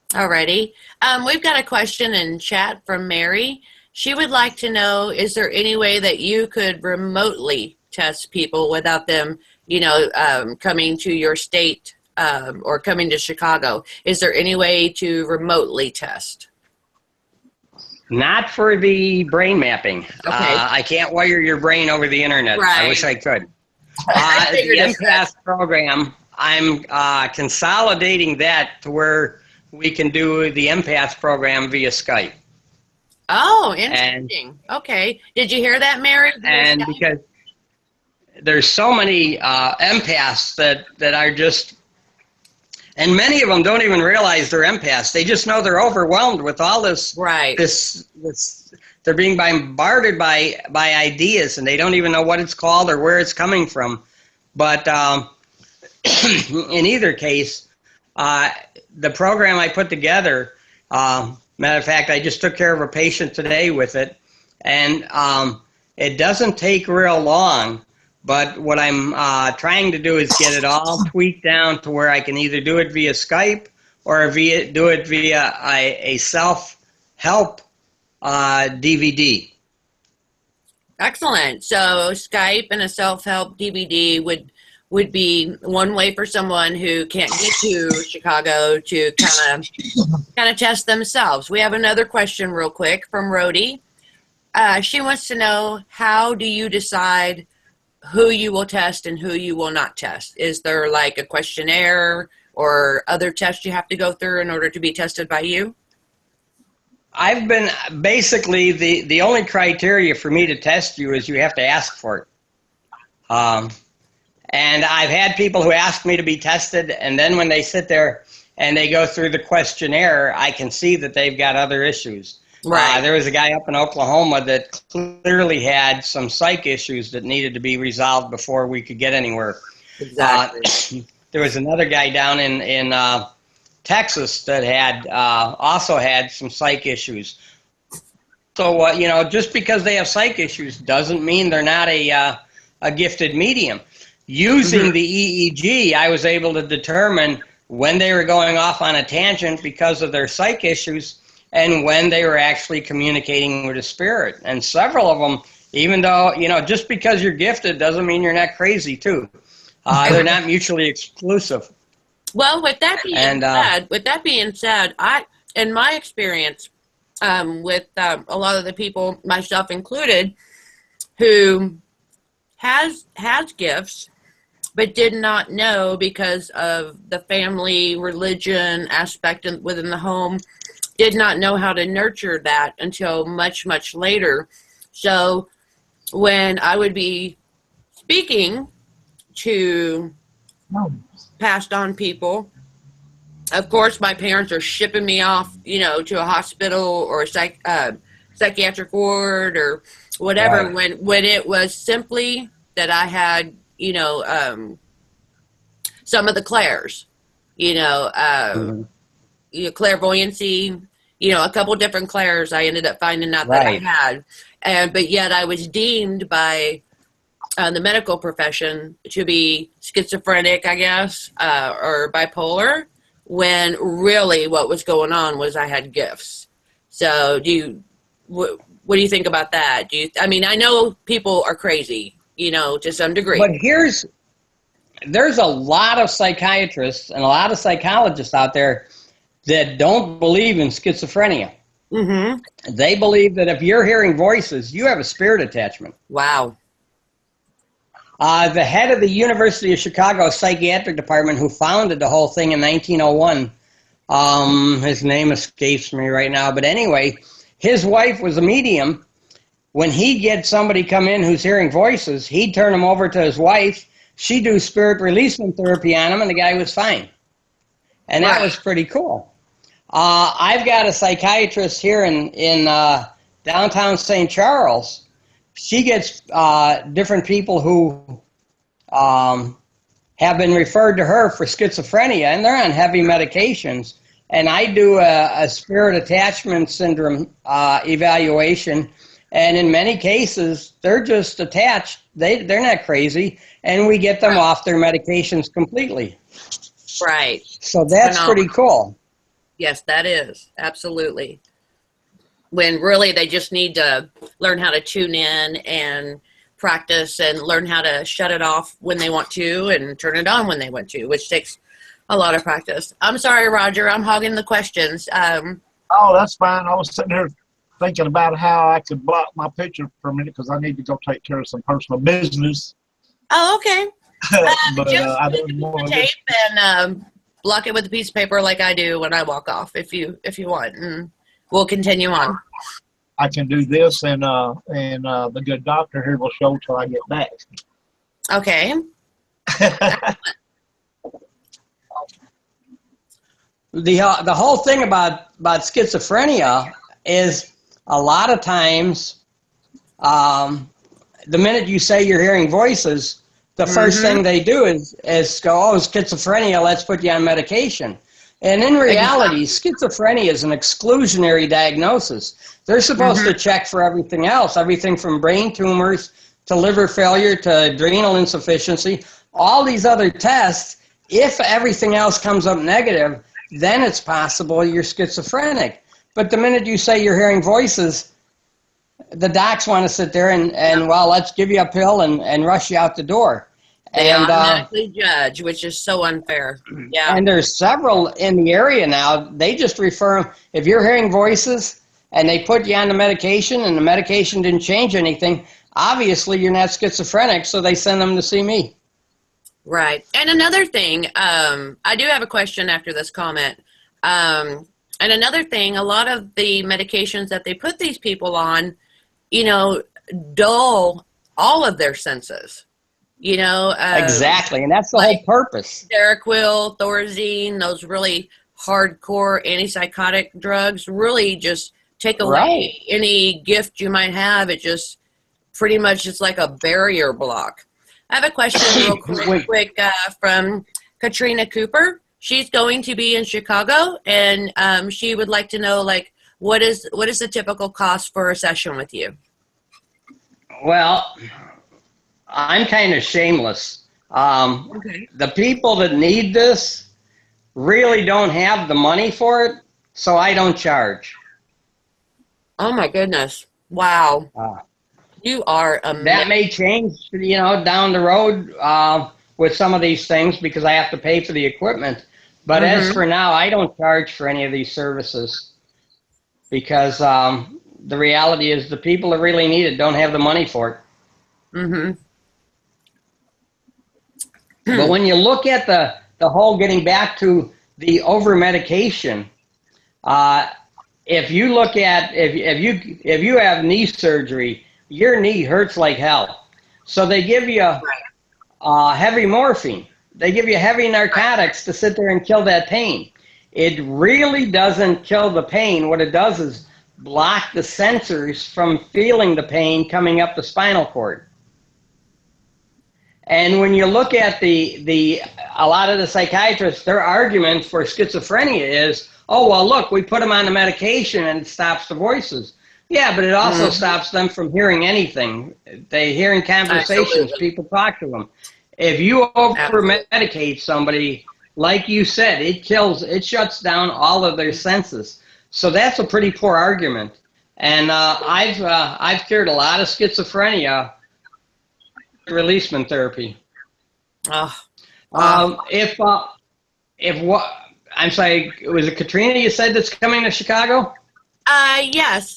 Alrighty. We've got a question in chat from Mary. She would like to know, is there any way that you could remotely test people without them, coming to your state or coming to Chicago? Is there any way to remotely test? Not for the brain mapping. Okay. I can't wire your brain over the internet. Right. I wish I could. I The figured as much. empath program, I'm consolidating that to where we can do the empaths program via Skype. Oh, interesting. Okay. Did you hear that, Mary? And because there's so many empaths that are just, and many of them don't even realize they're empaths. They just know they're overwhelmed with all this. Right. This they're being bombarded by ideas, and they don't even know what it's called or where it's coming from. But in either case, the program I put together, matter of fact, I just took care of a patient today with it, and it doesn't take real long. But what I'm trying to do is get it all tweaked down to where I can either do it via Skype or do it via a self-help DVD. Excellent. So Skype and a self-help DVD would be one way for someone who can't get to Chicago to kind of test themselves. We have another question real quick from Rhodey. She wants to know, how do you decide who you will test and who you will not test? Is there like a questionnaire or other tests you have to go through in order to be tested by you? I've been basically the only criteria for me to test you is you have to ask for it. And I've had people who ask me to be tested, and then when they sit there and they go through the questionnaire, I can see that they've got other issues. Right. There was a guy up in Oklahoma that clearly had some psych issues that needed to be resolved before we could get anywhere. Exactly. There was another guy down in Texas that had also had some psych issues. So, just because they have psych issues doesn't mean they're not a gifted medium. Using the EEG, I was able to determine when they were going off on a tangent because of their psych issues and when they were actually communicating with a spirit. And several of them, even though, just because you're gifted doesn't mean you're not crazy too. They're not mutually exclusive. Well, with that being said, in my experience, with a lot of the people, myself included, who has gifts, but did not know because of the family religion aspect within the home, did not know how to nurture that until much, much later. So when I would be speaking to passed on people, of course, my parents are shipping me off, to a hospital or a psychiatric ward or whatever. Right. When it was simply that I had, some of the clairs, clairvoyancy, a couple different clairs I ended up finding out that I had, but yet I was deemed by the medical profession to be schizophrenic, I guess, or bipolar, when really what was going on was I had gifts. So what do you think about that? I know people are crazy, to some degree. But there's a lot of psychiatrists and a lot of psychologists out there that don't believe in schizophrenia. Mm-hmm. They believe that if you're hearing voices, you have a spirit attachment. Wow. The head of the University of Chicago Psychiatric Department, who founded the whole thing in 1901, his name escapes me right now, but anyway, his wife was a medium. When he'd get somebody come in who's hearing voices, he'd turn them over to his wife. She'd do spirit releasement therapy on him, and the guy was fine. And that was pretty cool. I've got a psychiatrist here in downtown St. Charles. She gets different people who have been referred to her for schizophrenia, and they're on heavy medications. And I do a spirit attachment syndrome evaluation, and in many cases, they're just attached. They're not crazy, and we get them off their medications completely. Right. So that's pretty cool. Yes, that is. Absolutely. When really they just need to learn how to tune in and practice and learn how to shut it off when they want to and turn it on when they want to, which takes a lot of practice. I'm sorry, Roger. I'm hogging the questions. Oh, that's fine. I was sitting here thinking about how I could block my picture for a minute because I need to go take care of some personal business. Oh, okay. But I don't want tape and block it with a piece of paper like I do when I walk off, if you want, and we'll continue on. I can do this, and the good doctor here will show till I get back. Okay. The whole thing about schizophrenia is a lot of times, the minute you say you're hearing voices, the first thing they do is go, oh, schizophrenia, let's put you on medication. And in reality, schizophrenia is an exclusionary diagnosis. They're supposed to check for everything else, everything from brain tumors to liver failure to adrenal insufficiency, all these other tests. If everything else comes up negative, then it's possible you're schizophrenic. But the minute you say you're hearing voices, the docs want to sit there and well, let's give you a pill and rush you out the door. They and automatically judge, which is so unfair. Yeah. And there's several in the area now. They just refer them, if you're hearing voices and they put you on the medication and the medication didn't change anything, obviously you're not schizophrenic, so they send them to see me. Right. And another thing, I do have a question after this comment. And another thing, a lot of the medications that they put these people on, dull all of their senses. Exactly, and that's the whole purpose. Seroquel, Thorazine, those really hardcore antipsychotic drugs really just take away any gift you might have. It just pretty much is like a barrier block. I have a question real quick from Katrina Cooper. She's going to be in Chicago, and she would like to know, what is the typical cost for a session with you? Well, I'm kind of shameless. The people that need this really don't have the money for it, so I don't charge. Oh my goodness! Wow, you are amazing. That may change, down the road with some of these things because I have to pay for the equipment. But as for now, I don't charge for any of these services because the reality is the people that really need it don't have the money for it. But when you look at the whole getting back to the over-medication, if you look at, if you have knee surgery, your knee hurts like hell. So they give you heavy morphine. They give you heavy narcotics to sit there and kill that pain. It really doesn't kill the pain. What it does is block the sensors from feeling the pain coming up the spinal cord. And when you look at a lot of the psychiatrists, their argument for schizophrenia is, oh, well, look, we put them on the medication and it stops the voices. Yeah, but it also stops them from hearing anything. They hearing conversations, people talk to them. If you over-medicate somebody, like you said, it shuts down all of their senses. So that's a pretty poor argument. And I've cured a lot of schizophrenia releasement therapy. I'm sorry, was it Katrina you said that's coming to Chicago? Yes.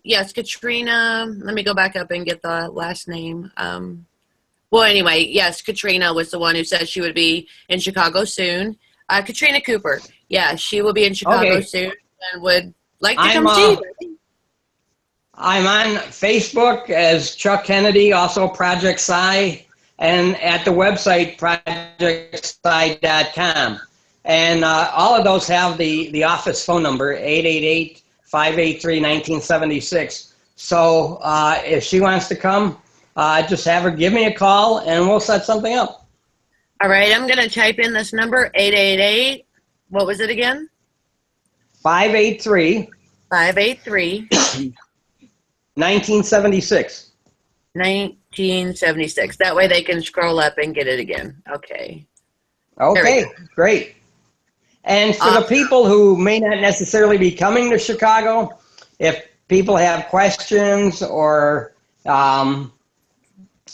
Yes, Katrina. Let me go back up and get the last name. Well, anyway, yes, Katrina was the one who said she would be in Chicago soon. Katrina Cooper. Yeah, she will be in Chicago soon and would like to come see you. I'm on Facebook as Chuck Kennedy, also Project Psi, and at the website projectpsi.com. And all of those have the office phone number, 888-583-1976. So if she wants to come, just have her give me a call, and we'll set something up. All right, I'm going to type in this number, 888. What was it again? 583. 1976. 1976. That way they can scroll up and get it again. Okay. Okay, great. And for the people who may not necessarily be coming to Chicago, if people have questions or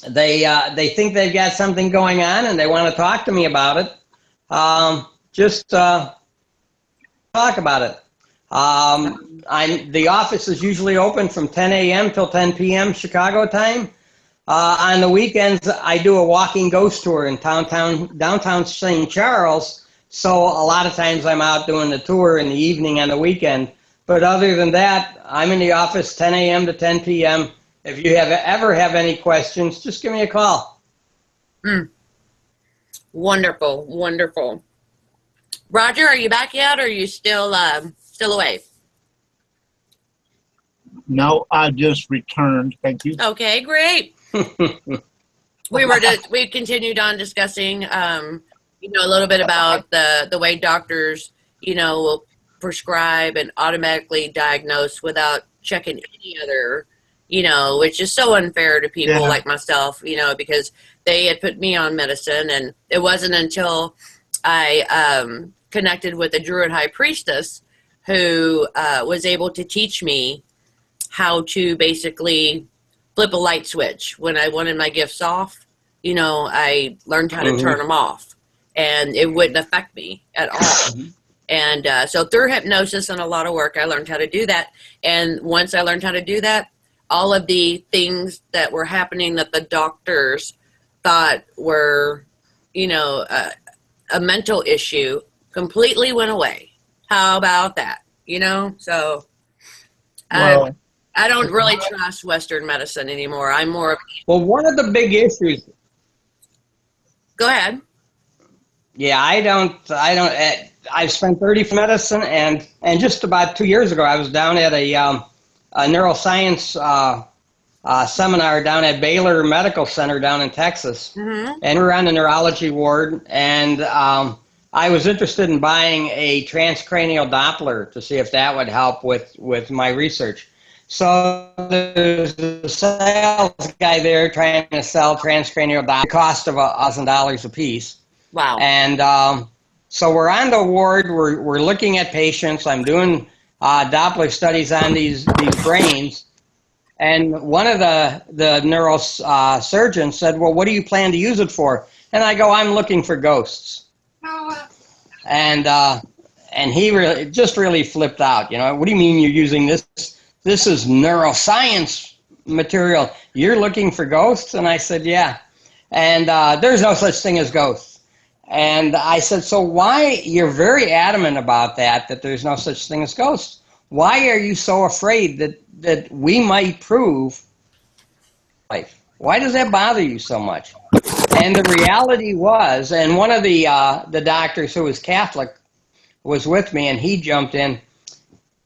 they think they've got something going on and they want to talk to me about it, just talk about it. The office is usually open from 10 a.m. till 10 p.m. Chicago time. On the weekends, I do a walking ghost tour in downtown St. Charles, So a lot of times I'm out doing the tour in the evening on the weekend. But other than that, I'm in the office 10 a.m. to 10 p.m. If you ever have any questions, just give me a call. Wonderful, wonderful. Roger, are you back yet, or are you still away? No, I just returned. Thank you. Okay, great. We continued on discussing, a little bit about the way doctors, will prescribe and automatically diagnose without checking any other, which is so unfair to people like myself, because they had put me on medicine, and it wasn't until I connected with a Druid high priestess who was able to teach me how to basically flip a light switch. When I wanted my gifts off, I learned how to turn them off, and it wouldn't affect me at all. And so through hypnosis and a lot of work, I learned how to do that. And once I learned how to do that, all of the things that were happening that the doctors thought were, a mental issue completely went away. How about that? So Well, I don't really trust Western medicine anymore. I'm more of... Well, one of the big issues... Go ahead. Yeah, I've spent 30 for medicine, and just about 2 years ago, I was down at a neuroscience seminar down at Baylor Medical Center down in Texas, and we were on the neurology ward, and I was interested in buying a transcranial Doppler to see if that would help with my research. So there's a sales guy there trying to sell transcranial Doppler, cost of $1,000 a piece. Wow. And so we're on the ward, we're looking at patients, I'm doing Doppler studies on these brains, and one of the neurosurgeons said, well, what do you plan to use it for? And I go, I'm looking for ghosts. And he really flipped out. What do you mean you're using this? This is neuroscience material. You're looking for ghosts? And I said, yeah. And there's no such thing as ghosts. And I said, so why, you're very adamant about that there's no such thing as ghosts. Why are you so afraid that we might prove life? Why does that bother you so much? And the reality was, and one of the doctors who was Catholic was with me, and he jumped in,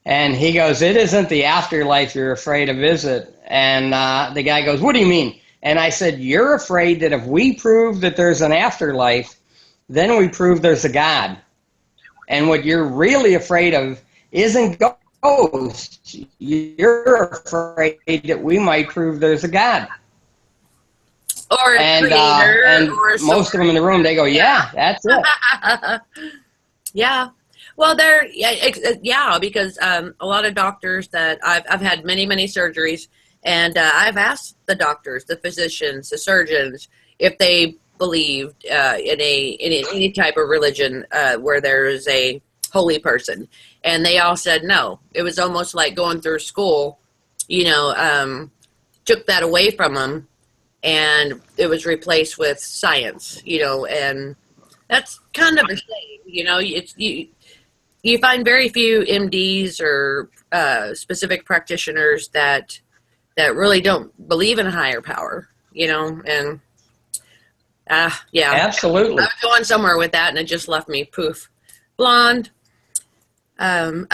and he goes, it isn't the afterlife you're afraid to visit. And the guy goes, what do you mean? And I said, you're afraid that if we prove that there's an afterlife, then we prove there's a God. And what you're really afraid of isn't ghosts. You're afraid that we might prove there's a God. Or a creator, and or most of them in the room, they go, yeah, that's it. Yeah. Well, because a lot of doctors that I've had many surgeries, and I've asked the doctors, the physicians, the surgeons, if they believed in any type of religion where there is a holy person, and they all said no. It was almost like going through school, took that away from them, and it was replaced with science, and that's kind of a shame. You find very few MDs or specific practitioners that really don't believe in a higher power, and yeah. Absolutely. I was going somewhere with that, and it just left me poof. Blonde. Well,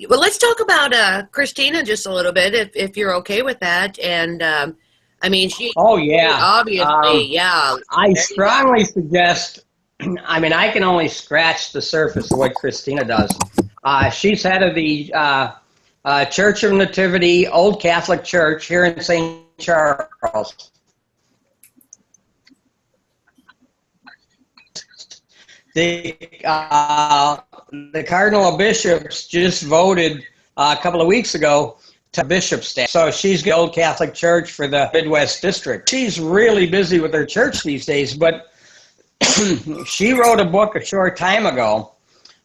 let's talk about Christina just a little bit, if you're okay with that. And she. Oh yeah. Obviously, yeah. I strongly suggest. I can only scratch the surface of what Christina does. She's head of the Church of Nativity, Old Catholic Church here in St. Charles. The Cardinal of Bishops just voted a couple of weeks ago to bishop staff. So she's the Old Catholic Church for the Midwest District. She's really busy with her church these days, but she wrote a book a short time ago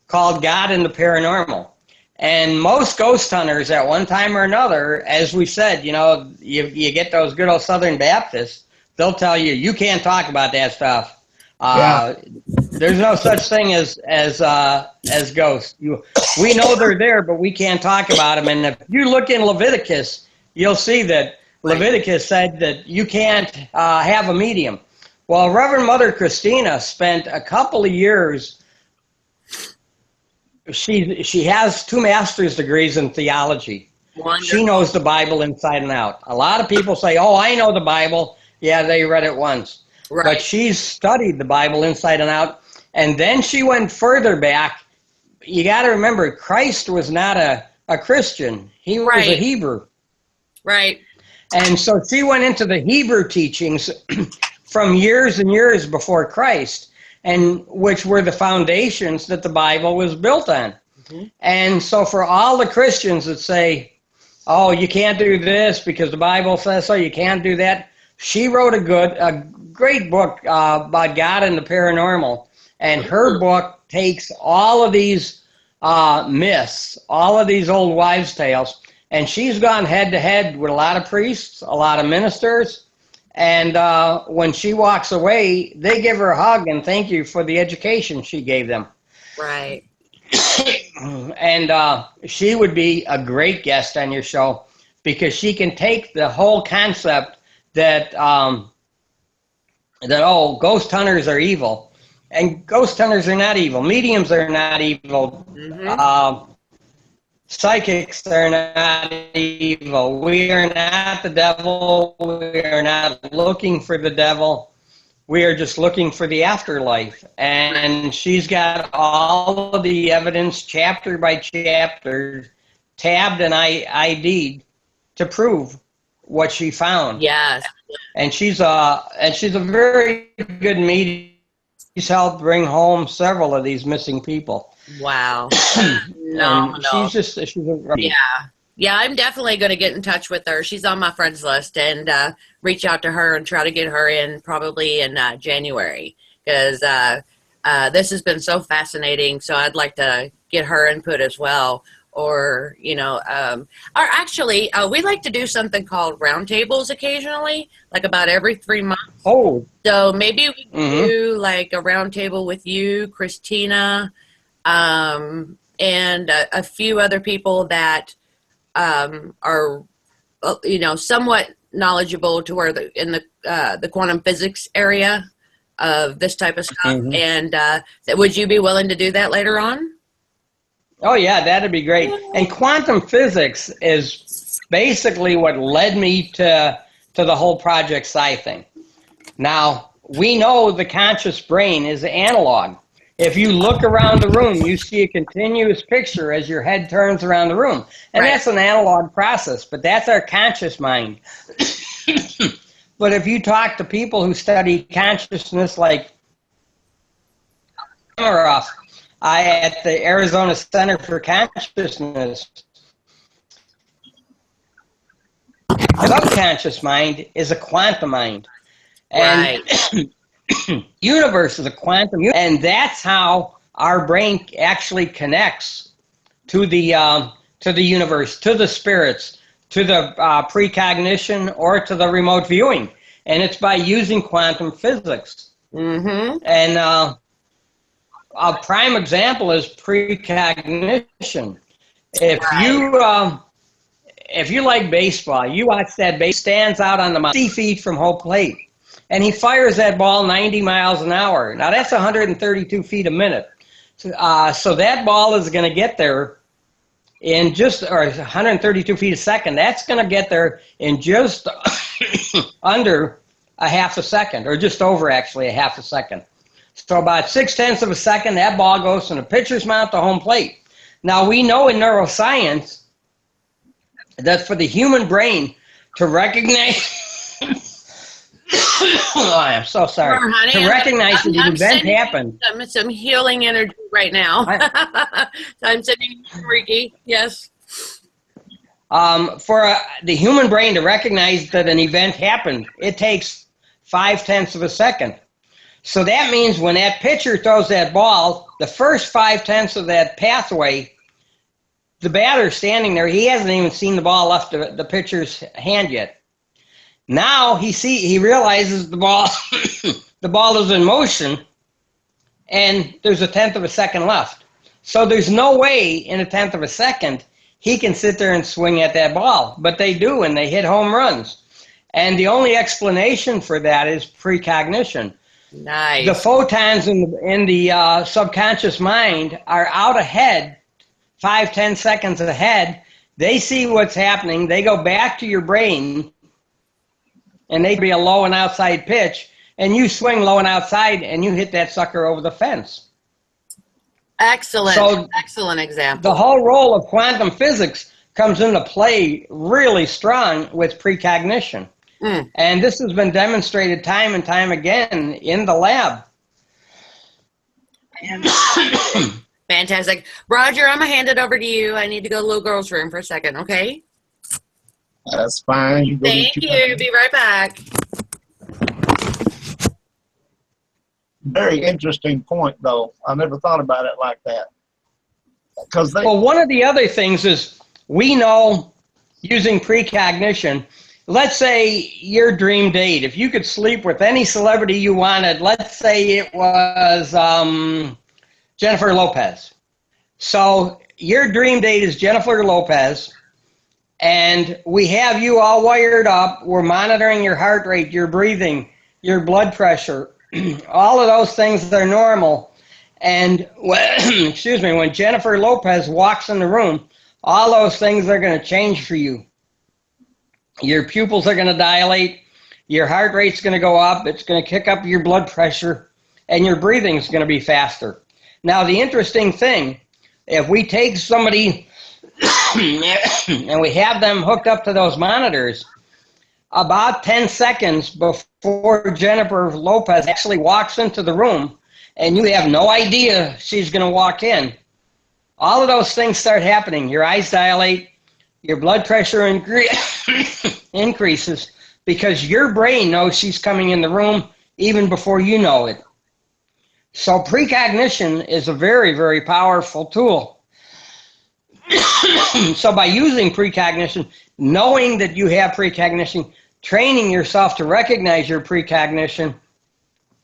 called God and the Paranormal. And most ghost hunters at one time or another, as we said, you get those good old Southern Baptists, they'll tell you, you can't talk about that stuff. There's no such thing as ghosts. We know they're there, but we can't talk about them. And if you look in Leviticus, you'll see that Leviticus said that you can't have a medium. Well, Reverend Mother Christina spent a couple of years. She has 2 master's degrees in theology. Wonderful. She knows the Bible inside and out. A lot of people say, "Oh, I know the Bible." Yeah, they read it once. Right. But she's studied the Bible inside and out. And then she went further back. You got to remember, Christ was not a Christian. He was a Hebrew. Right. And so she went into the Hebrew teachings from years and years before Christ, and which were the foundations that the Bible was built on. Mm-hmm. And so for all the Christians that say, "Oh, you can't do this because the Bible says so, you can't do that," she wrote a great book about God and the paranormal. And her book takes all of these myths, all of these old wives' tales, and she's gone head-to-head with a lot of priests, a lot of ministers, and when she walks away, they give her a hug and thank you for the education she gave them. Right. And she would be a great guest on your show because she can take the whole concept that ghost hunters are evil. And ghost hunters are not evil. Mediums are not evil. Mm-hmm. Psychics are not evil. We are not the devil. We are not looking for the devil. We are just looking for the afterlife. And she's got all of the evidence, chapter by chapter, tabbed and ID'd to prove what she found. Yes. And she's a very good medium. She's helped bring home several of these missing people. Wow. No. She's yeah, I'm definitely going to get in touch with her. She's on my friends list, and reach out to her and try to get her in probably in January, because this has been so fascinating. So I'd like to get her input as well. Or, we like to do something called roundtables occasionally, like about every 3 months. Oh. So maybe we can do like a roundtable with you, Christina, and a few other people that are, somewhat knowledgeable to where in the quantum physics area of this type of stuff. Mm-hmm. And would you be willing to do that later on? Oh, yeah, that'd be great. And quantum physics is basically what led me to the whole Project Psi thing. Now, we know the conscious brain is analog. If you look around the room, you see a continuous picture as your head turns around the room. And that's an analog process, but that's our conscious mind. But if you talk to people who study consciousness like at the Arizona Center for Consciousness, subconscious mind is a quantum mind. And universe is a quantum, and that's how our brain actually connects to the universe, to the spirits, to the precognition, or to the remote viewing. And it's by using quantum physics. Mm-hmm. And a prime example is precognition. If you like baseball, you watch that base stands out on the mound 50 feet from home plate, and he fires that ball 90 miles an hour. Now that's 132 feet a minute. So that ball is going to get there in or 132 feet a second. That's going to get there in just under a half a second, or just over actually a half a second. So about 0.6 of a second, that ball goes from the pitcher's mound to home plate. Now, we know in neuroscience that for the human brain to recognize... oh, I'm so sorry. Sure, honey, to recognize that an event happened. Some healing energy right now. I'm sending Ricky, yes. For the human brain to recognize that an event happened, it takes 0.5 of a second. So that means when that pitcher throws that ball, the first 0.5 of that pathway, the batter standing there, he hasn't even seen the ball left the pitcher's hand yet. Now he realizes the ball is in motion, and there's a tenth of a second left. So there's no way in a tenth of a second he can sit there and swing at that ball. But they do, and they hit home runs. And the only explanation for that is precognition. Nice. The photons in the subconscious mind are out ahead, 5-10 seconds ahead. They see what's happening. They go back to your brain, and they be a low and outside pitch, and you swing low and outside, and you hit that sucker over the fence. Excellent. So excellent example. the whole role of quantum physics comes into play really strong with precognition. And this has been demonstrated time and time again in the lab. Fantastic. Roger, I'm going to hand it over to you. I need to go to the little girl's room for a second, okay? That's fine. You go Thank you. Be right back. Very interesting point, though. I never thought about it like that. Well, one of the other things is we know using precognition, let's say your dream date, if you could sleep with any celebrity you wanted, let's say it was Jennifer Lopez. So your dream date is Jennifer Lopez, and we have you all wired up. We're monitoring your heart rate, your breathing, your blood pressure, all of those things that are normal. And excuse me, when Jennifer Lopez walks in the room, all those things are going to change for you. Your pupils are going to dilate, your heart rate's going to go up, it's going to kick up your blood pressure, and your breathing is going to be faster. Now, the interesting thing, if we take somebody and we have them hooked up to those monitors, about 10 seconds before Jennifer Lopez actually walks into the room, and you have no idea she's going to walk in, all of those things start happening. Your eyes dilate, your blood pressure increases because your brain knows she's coming in the room even before you know it. So precognition is a very, very powerful tool. So by using precognition, knowing that you have precognition, training yourself to recognize your precognition,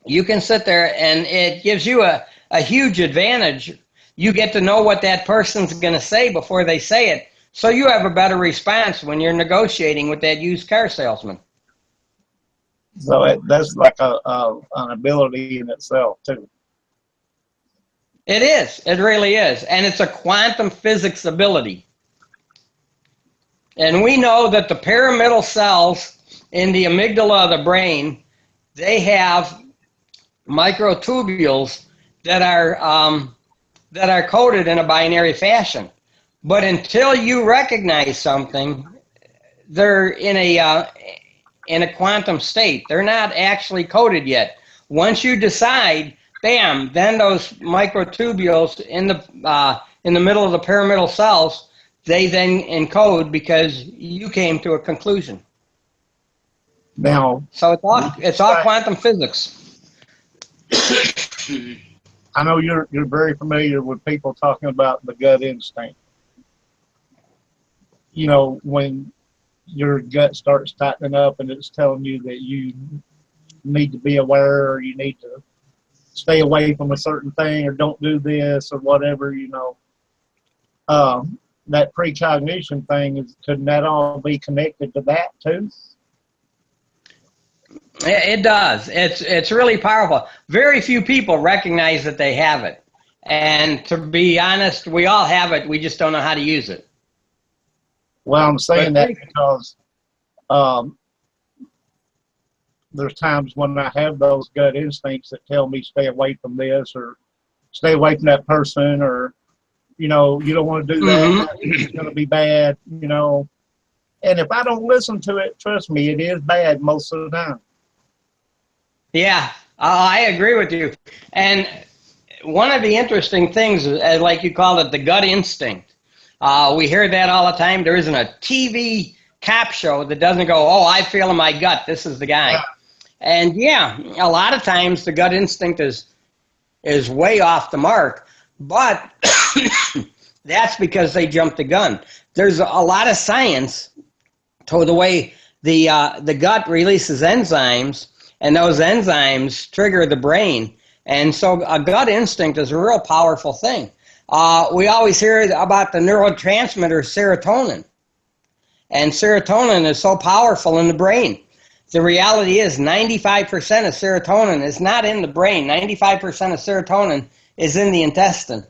you can sit there and it gives you a huge advantage. You get to know what that person's going to say before they say it. So you have a better response when you're negotiating with that used car salesman. So that's like an ability in itself, too. It is. It really is. And it's a quantum physics ability. And we know that the pyramidal cells in the amygdala of the brain, they have microtubules that are coded in a binary fashion. But until you recognize something, they're in a quantum state. They're not actually coded yet. Once you decide, bam, then those microtubules in the middle of the pyramidal cells, they then encode because you came to a conclusion. Now, so it's all quantum physics. I know you're very familiar with people talking about the gut instinct. You know, when your gut starts tightening up and it's telling you that you need to be aware or you need to stay away from a certain thing or don't do this or whatever, you know. That precognition thing, couldn't that all be connected to that too? It does. It's really powerful. Very few people recognize that they have it. And to be honest, we all have it. We just don't know how to use it. Well, I'm saying that because there's times when I have those gut instincts that tell me stay away from this or stay away from that person or, you know, you don't want to do that. It's going to be bad, you know. And if I don't listen to it, trust me, it is bad most of the time. Yeah, I agree with you. And one of the interesting things, like you call it, the gut instinct. We hear that all the time. There isn't a TV cop show that doesn't go, oh, I feel in my gut, this is the guy. Yeah. And yeah, a lot of times the gut instinct is way off the mark, but that's because they jumped the gun. There's a lot of science to the way the gut releases enzymes, and those enzymes trigger the brain, And so a gut instinct is a real powerful thing. We always hear about the neurotransmitter serotonin. And serotonin is so powerful in the brain. The reality is 95% of serotonin is not in the brain. 95% of serotonin is in the intestine.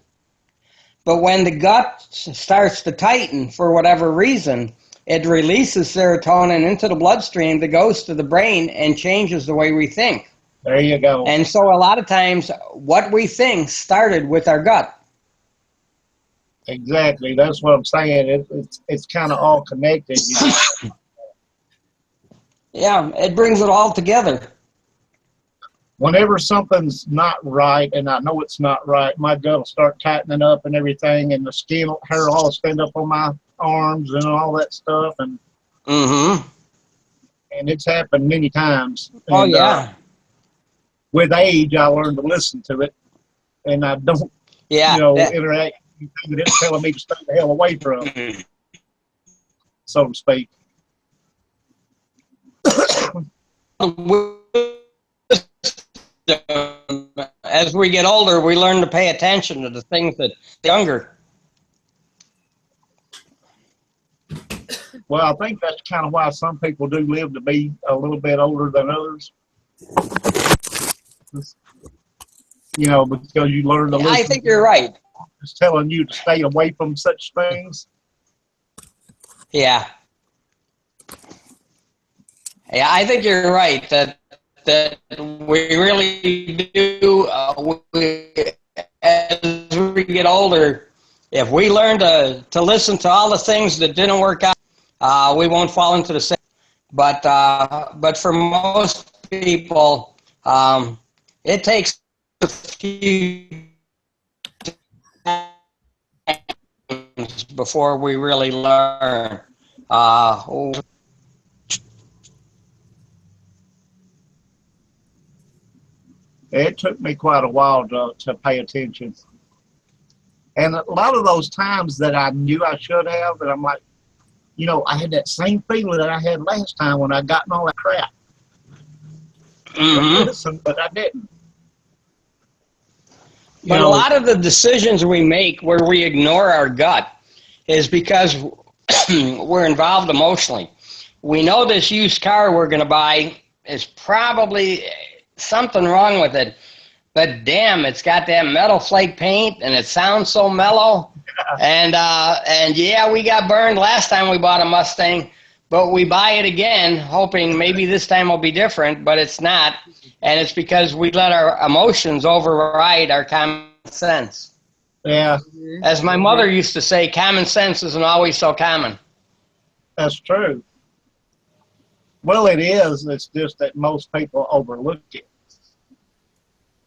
But when the gut starts to tighten for whatever reason, it releases serotonin into the bloodstream that goes to the brain and changes the way we think. There you go. And so a lot of times what we think started with our gut. Exactly. That's what I'm saying. It's kind of all connected. You know? Yeah, it brings it all together. Whenever something's not right, and I know it's not right, my gut will start tightening up and everything, and the skin, hair will all stand up on my arms and all that stuff. And and it's happened many times. Oh, And, yeah. With age, I learned to listen to it, and I don't, Yeah. interact with anything that it's telling me to stay the hell away from, so to speak. As we get older, we learn to pay attention to the things that younger. Well, I think that's kind of why some people do live to be a little bit older than others. Because you learn to listen. I think you're right. It's telling you to stay away from such things. Yeah. Yeah, I think you're right that we really do. As we get older, if we learn to listen to all the things that didn't work out, we won't fall into the same. But for most people, it takes a few times before we really learn. It took me quite a while to pay attention. And a lot of those times that I knew I should have, and I'm like, I had that same feeling that I had last time when I got in all that crap. But I didn't. But a lot of the decisions we make where we ignore our gut is because we're involved emotionally. We know this used car we're going to buy is probably something wrong with it, but damn, it's got that metal flake paint and it sounds so mellow. And yeah, we got burned last time we bought a Mustang, but we buy it again hoping maybe this time will be different, but it's not. And it's because we let our emotions override our common sense. Yeah. As my mother used to say, common sense isn't always so common. That's true. Well, it is. It's just that most people overlook it.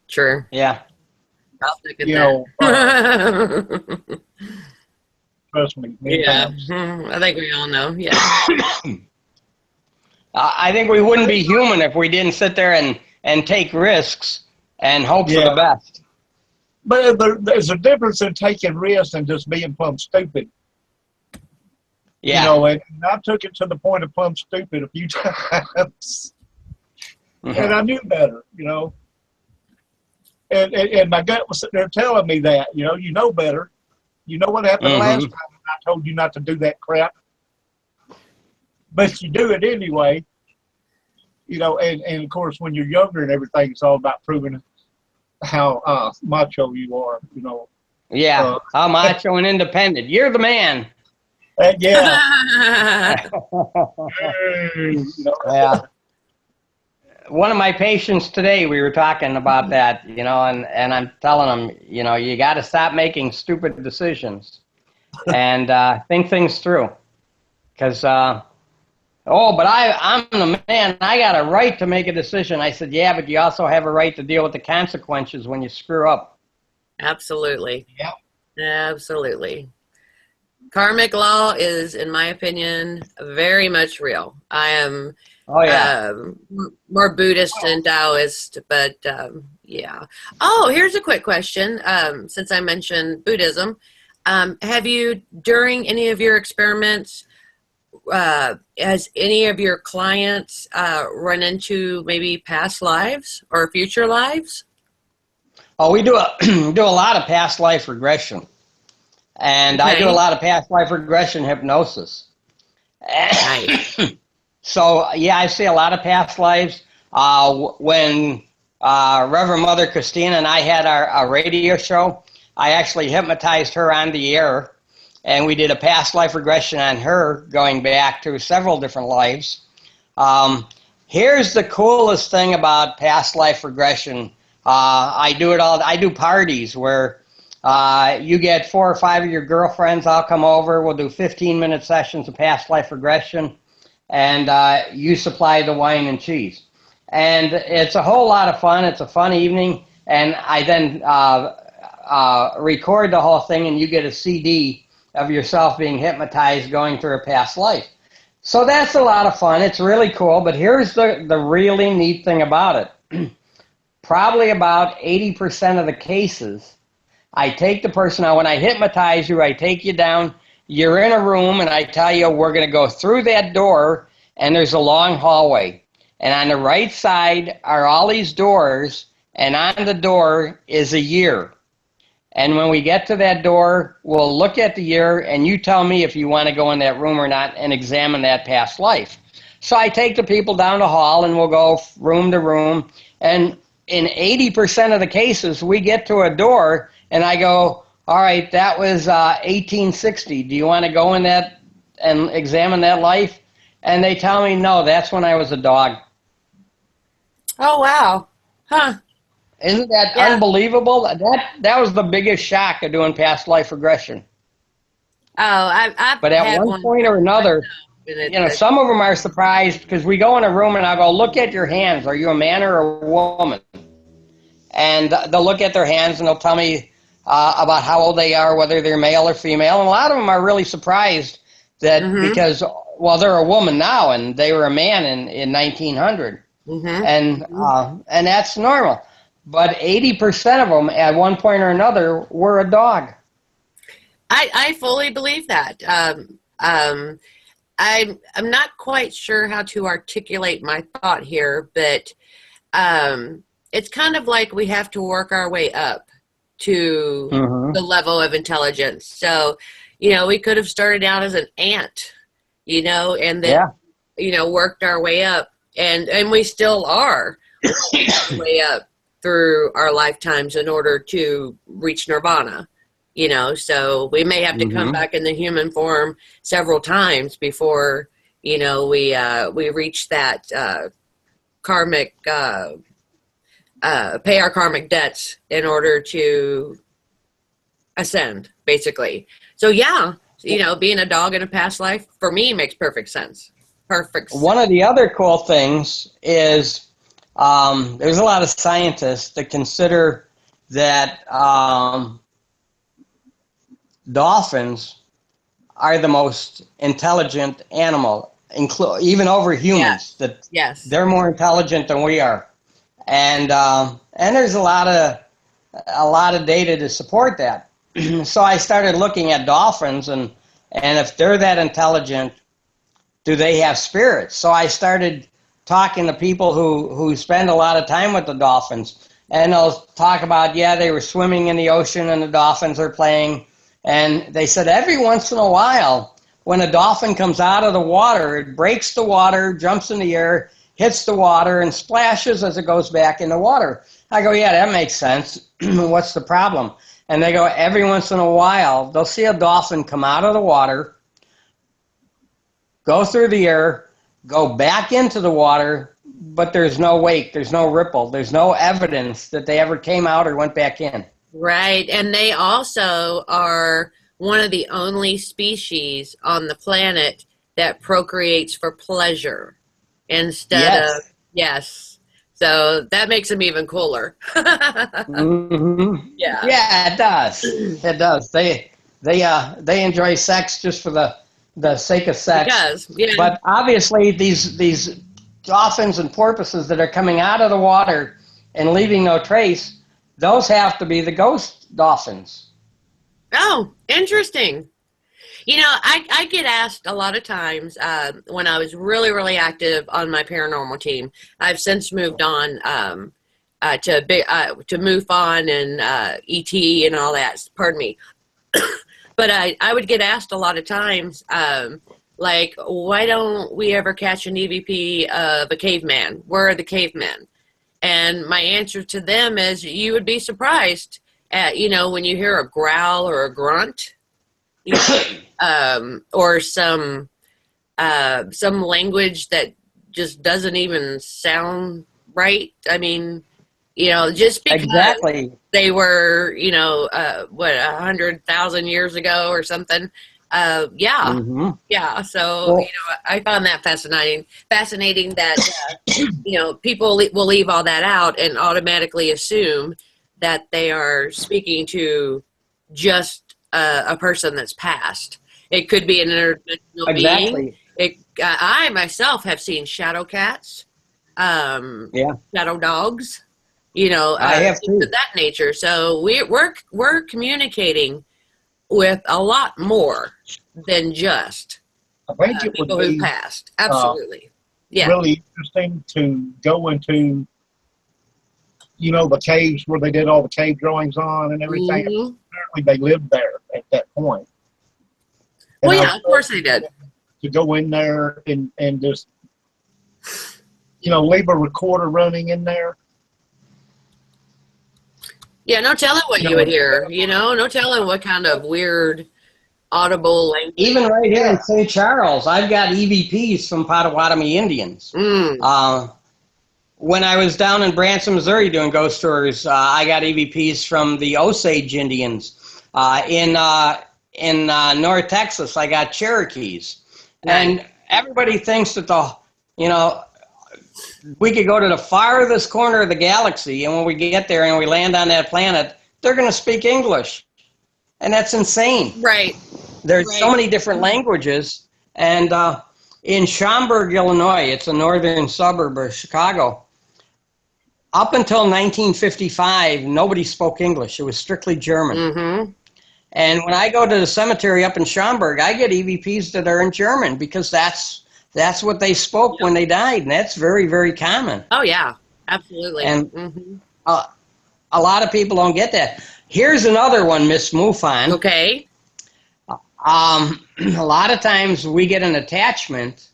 Sure. Yeah. I'll take it Trust me. Yeah. Times. I think we all know. Yeah. I think we wouldn't be human if we didn't sit there and take risks and hope for the best. But there's a difference in taking risks and just being plumb stupid. Yeah. And I took it to the point of plumb stupid a few times. And I knew better, And my gut was sitting there telling me that, you know better. You know what happened last time when I told you not to do that crap. But you do it anyway. And of course, when you're younger and everything, it's all about proving how macho you are, Yeah, how macho and independent. You're the man. Yeah. Yeah. One of my patients today, we were talking about that, and I'm telling them, you got to stop making stupid decisions and think things through. Because, but I'm the man. I got a right to make a decision. I said, yeah, but you also have a right to deal with the consequences when you screw up. Absolutely. Yeah. Absolutely. Karmic law is, in my opinion, very much real. I am more Buddhist than Taoist, but yeah. Oh, here's a quick question. Since I mentioned Buddhism, have you, during any of your experiments, has any of your clients run into maybe past lives or future lives? Oh, we do do a lot of past life regression, and I do a lot of past life regression hypnosis. Nice. So yeah, I see a lot of past lives. When Reverend Mother Christina and I had our radio show, I actually hypnotized her on the air, and we did a past life regression on her, going back to several different lives. Here's the coolest thing about past life regression. I do it all. I do parties where you get 4 or 5 of your girlfriends. I'll come over. We'll do 15-minute sessions of past life regression, and you supply the wine and cheese. And it's a whole lot of fun. It's a fun evening, and I then record the whole thing, and you get a CD of yourself being hypnotized going through a past life. So that's a lot of fun. It's really cool, but here's the really neat thing about it. Probably about 80% of the cases, I take the person out. When I hypnotize you, I take you down. You're in a room, and I tell you, we're going to go through that door, and there's a long hallway. And on the right side are all these doors, and on the door is a year. And when we get to that door, we'll look at the year, and you tell me if you want to go in that room or not and examine that past life. So I take the people down the hall, and we'll go room to room. And in 80% of the cases, we get to a door, and I go, all right, that was 1860. Do you want to go in that and examine that life? And they tell me, no, that's when I was a dog. Oh, wow. Huh. Isn't that unbelievable? That was the biggest shock of doing past life regression. Oh, I've But at had one point or another, some of them are surprised because we go in a room and I go, look at your hands. Are you a man or a woman? And they'll look at their hands and they'll tell me about how old they are, whether they're male or female. And a lot of them are really surprised that because, well, they're a woman now and they were a man in 1900. And that's normal. But 80% of them at one point or another were a dog. I fully believe that. I'm not quite sure how to articulate my thought here, but it's kind of like we have to work our way up to the level of intelligence. So, we could have started out as an ant, and then, worked our way up, and we still are way up through our lifetimes in order to reach nirvana. So we may have to come back in the human form several times before, we reach that karmic, pay our karmic debts in order to ascend, basically. So yeah, being a dog in a past life for me makes perfect sense. Perfect sense. One of the other cool things is there's a lot of scientists that consider that dolphins are the most intelligent animal, even over humans. Yes. They're more intelligent than we are, and there's a lot of data to support that. So I started looking at dolphins, and if they're that intelligent, do they have spirits? So I started talking to people who spend a lot of time with the dolphins, and they'll talk about, they were swimming in the ocean and the dolphins are playing. And they said every once in a while, when a dolphin comes out of the water, it breaks the water, jumps in the air, hits the water, and splashes as it goes back in the water. I go, yeah, that makes sense. What's the problem? And they go, every once in a while, they'll see a dolphin come out of the water, go through the air, go back into the water, but there's no wake, there's no ripple, there's no evidence that they ever came out or went back in. Right, and they also are one of the only species on the planet that procreates for pleasure instead of, so that makes them even cooler. Yeah, it does. It does. They enjoy sex just for the sake of sex. It does. Yeah. But obviously these dolphins and porpoises that are coming out of the water and leaving no trace, those have to be the ghost dolphins. Oh, interesting. I get asked a lot of times when I was really, really active on my paranormal team. I've since moved on to MUFON and ET and all that. Pardon me. But I would get asked a lot of times, like, why don't we ever catch an EVP of a caveman? Where are the cavemen? And my answer to them is, you would be surprised at, when you hear a growl or a grunt, or some language that just doesn't even sound right. I mean, just because Exactly. they were, 100,000 years ago or something. Yeah. Mm-hmm. Yeah. So, Well, I found that fascinating that, people will leave all that out and automatically assume that they are speaking to just a person that's passed. It could be an interdimensional being. I myself have seen shadow cats, shadow dogs, I have things too. of that nature. So we're communicating with a lot more than just I think it would people who be passed. Absolutely, yeah. really interesting to go into, the caves where they did all the cave drawings on and everything. Mhm. Apparently they lived there at that point. Well, And yeah, of course they did. to go in there and just, leave a recorder running in there. Yeah, no telling what you would hear. No telling what kind of weird audible language. Even right here in St. Charles, I've got EVPs from Potawatomi Indians. When I was down in Branson, Missouri doing ghost tours, I got EVPs from the Osage Indians. In North Texas, I got Cherokees. Right. And everybody thinks that we could go to the farthest corner of the galaxy, and when we get there and we land on that planet, they're going to speak English. And that's insane. Right. There's so many different languages. And in Schaumburg, Illinois, it's a northern suburb of Chicago, up until 1955, nobody spoke English. It was strictly German. Mm-hmm. And when I go to the cemetery up in Schaumburg, I get EVPs that are in German because that's what they spoke when they died, and that's very, very common. Oh, yeah, absolutely. And a lot of people don't get that. Here's another one, Miss MUFON. Okay. A lot of times we get an attachment,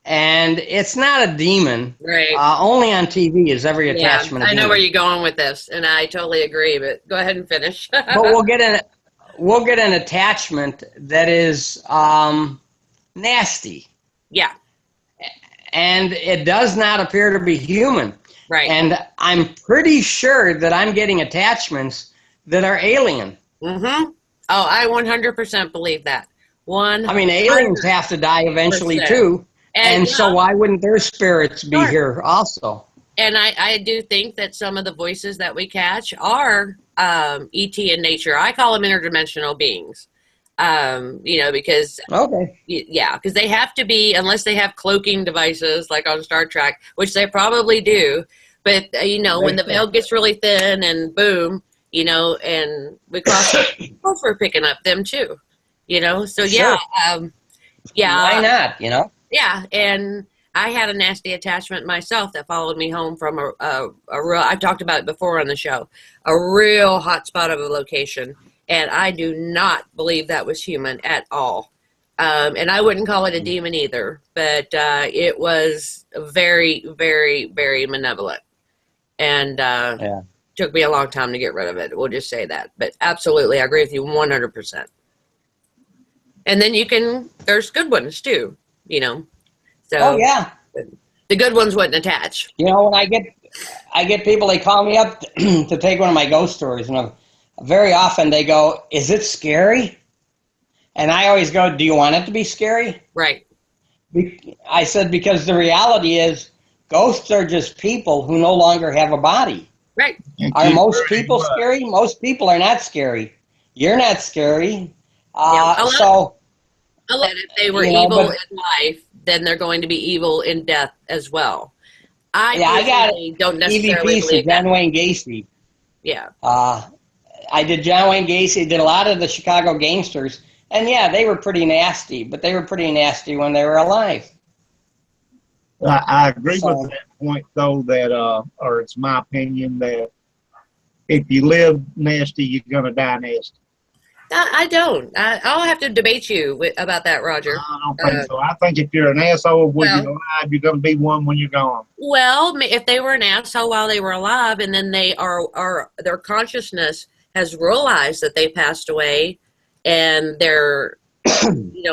and it's not a demon. Right. Only on TV is every attachment a I know demon. where you're going with this, and I totally agree, but go ahead and finish. But we'll get an attachment that is nasty. Yeah. And it does not appear to be human. Right. And I'm pretty sure that I'm getting attachments that are alien. Mm-hmm. Oh, I 100% believe that. I mean, aliens have to die eventually too. And so why wouldn't their spirits be here also? And I do think that some of the voices that we catch are ET in nature. I call them interdimensional beings. Because because they have to be, unless they have cloaking devices like on Star Trek, which they probably do. But when the veil gets really thin and boom, and we cross, we're picking up them too. So Sure. why not? Yeah, and I had a nasty attachment myself that followed me home from a real, I've talked about it before on the show, a real hot spot of a location. And I do not believe that was human at all. And I wouldn't call it a demon either, but it was very, very, very malevolent. And took me a long time to get rid of it. We'll just say that. But absolutely, I agree with you 100%. And then there's good ones too, So the good ones wouldn't attach. When I get people, they call me up to take one of my ghost stories, and very often they go, "Is it scary?" And I always go, "Do you want it to be scary?" Right. I said, because the reality is ghosts are just people who no longer have a body. Right. Are most people scary? Most people are not scary. You're not scary. If they were evil in life, then they're going to be evil in death as well. I don't necessarily EVPs believe to John that. Wayne Gacy. Yeah. I did John Wayne Gacy, did a lot of the Chicago gangsters, and they were pretty nasty, but they were pretty nasty when they were alive. I agree So- with that point, though, that, or it's my opinion, that if you live nasty, you're going to die nasty. I don't. I'll have to debate you about that, Roger. I don't think so. I think if you're an asshole when you're alive, you're going to be one when you're gone. Well, if they were an asshole while they were alive, and then they are their consciousness has realized that they passed away, and they're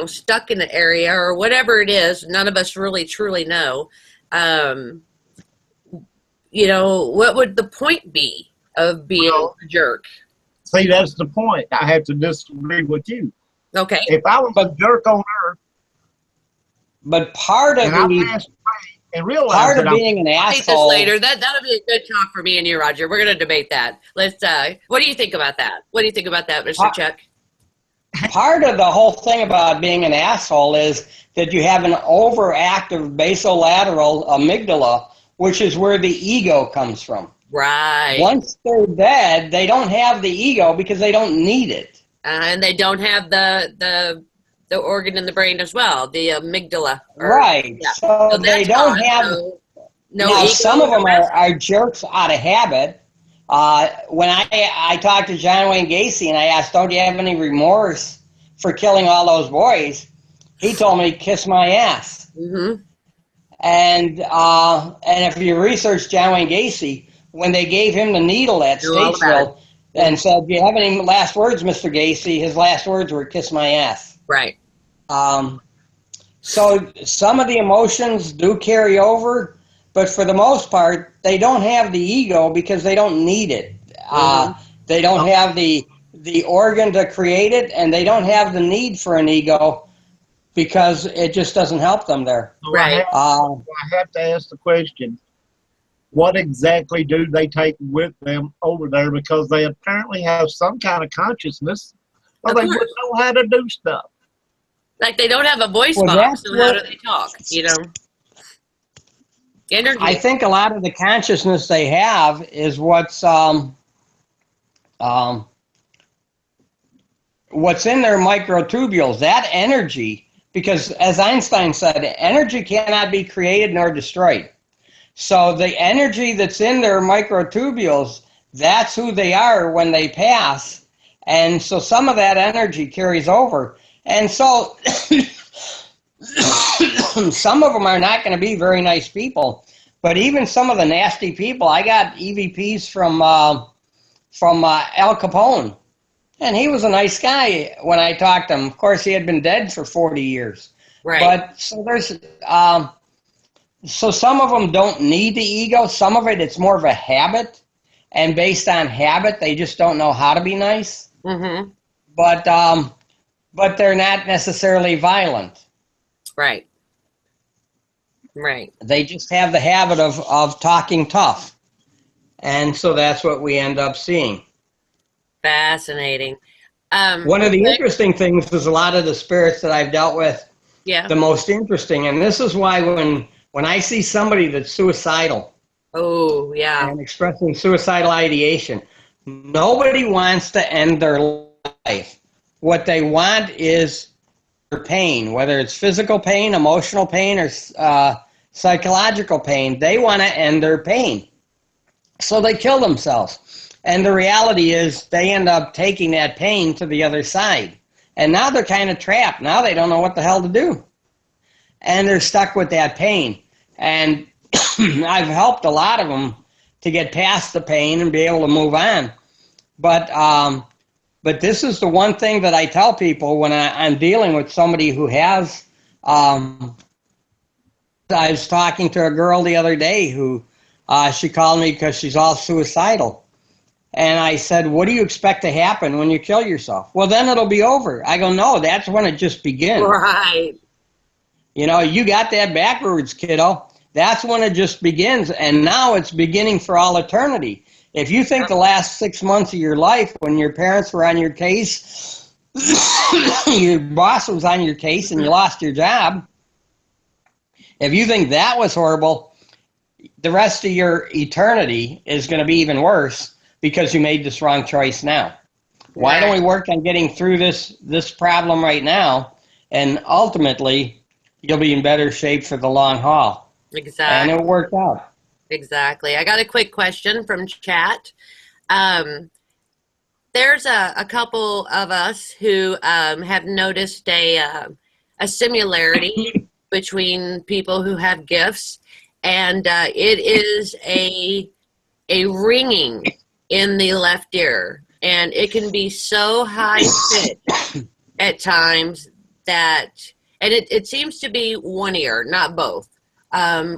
stuck in the area or whatever it is, none of us really truly know. What would the point be of being a jerk? See, that's the point. I have to disagree with you. Okay. If I was a jerk on Earth, but part of and I passed away and realized part of that being an I'll debate this asshole. later. That'll be a good talk for me and you, Roger. We're gonna debate that. Let's. What do you think about that? What do you think about that, Mr. Chuck? Part of the whole thing about being an asshole is that you have an overactive basolateral amygdala, which is where the ego comes from. Right. Once they're dead, they don't have the ego because they don't need it. And they don't have the organ in the brain as well, the amygdala. Right. Yeah. So they don't gone, have. no Now, ego, some of them no rest. are jerks out of habit. When I talked to John Wayne Gacy and I asked, "Don't you have any remorse for killing all those boys?" He told me, "Kiss my ass." Mm-hmm. And if you research John Wayne Gacy, when they gave him the needle at Know all about Statesville and said, "Do you have any last words, Mr. Gacy?" His last words were, "Kiss my ass." Right. So some of the emotions do carry over, but for the most part, they don't have the ego because they don't need it. They don't have the organ to create it, and they don't have the need for an ego because it just doesn't help them there. So Right. I have to ask the question, what exactly do they take with them over there? Because they apparently have some kind of consciousness, or Of they course. wouldn't know how to do stuff. Like they don't have a voice Well, box, that's so how what- do they talk? Energy. I think a lot of the consciousness they have is what's in their microtubules, that energy, because as Einstein said, energy cannot be created nor destroyed. So the energy that's in their microtubules, that's who they are when they pass. And so some of that energy carries over. And so some of them are not going to be very nice people. But even some of the nasty people, I got EVPs from Al Capone. And he was a nice guy when I talked to him. Of course, he had been dead for 40 years. Right. But so there's, so some of them don't need the ego. Some of it's more of a habit. And based on habit, they just don't know how to be nice. Mm-hmm. But they're not necessarily violent. Right. Right. They just have the habit of talking tough. And so that's what we end up seeing. Fascinating. One of the interesting things is a lot of the spirits that I've dealt with, Yeah. the most interesting, and this is why when I see somebody that's suicidal Oh, yeah. and expressing suicidal ideation, nobody wants to end their life. What they want is their pain, whether it's physical pain, emotional pain, or psychological pain. They want to end their pain. So they kill themselves. And the reality is they end up taking that pain to the other side. And now they're kind of trapped. Now they don't know what the hell to do. And they're stuck with that pain. And I've helped a lot of them to get past the pain and be able to move on. But this is the one thing that I tell people when I'm dealing with somebody who has, I was talking to a girl the other day who, she called me because she's all suicidal. And I said, what do you expect to happen when you kill yourself? Well, then it'll be over. I go, no, that's when it just begins. Right. You know, you got that backwards, kiddo. That's when it just begins. And now it's beginning for all eternity. If you think the last 6 months of your life when your parents were on your case, your boss was on your case and you lost your job, if you think that was horrible, the rest of your eternity is going to be even worse because you made this wrong choice now. Why don't we work on getting through this problem right now, and ultimately you'll be in better shape for the long haul. Exactly. And it worked out. Exactly. I got a quick question from chat. There's a couple of us who have noticed a similarity between people who have gifts, and it is a ringing in the left ear, and it can be so high pitched at times that, and it seems to be one ear, not both.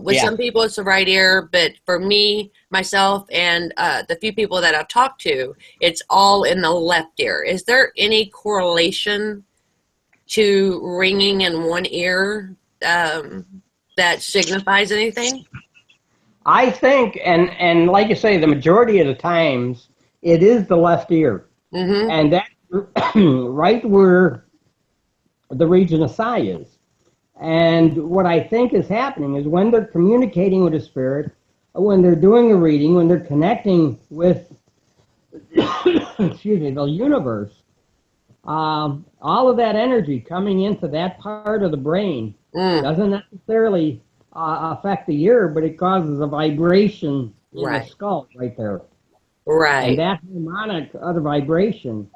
With some people, it's the right ear, but for me, myself, and the few people that I've talked to, it's all in the left ear. Is there any correlation to ringing in one ear that signifies anything? I think, and like you say, the majority of the times, it is the left ear. Mm-hmm. And that's right where the region of psi is. And what I think is happening is when they're communicating with a spirit, when they're doing a reading, when they're connecting with, excuse me, the universe, all of that energy coming into that part of the brain doesn't necessarily affect the ear, but it causes a vibration in the skull right there. Right. And that harmonic other vibration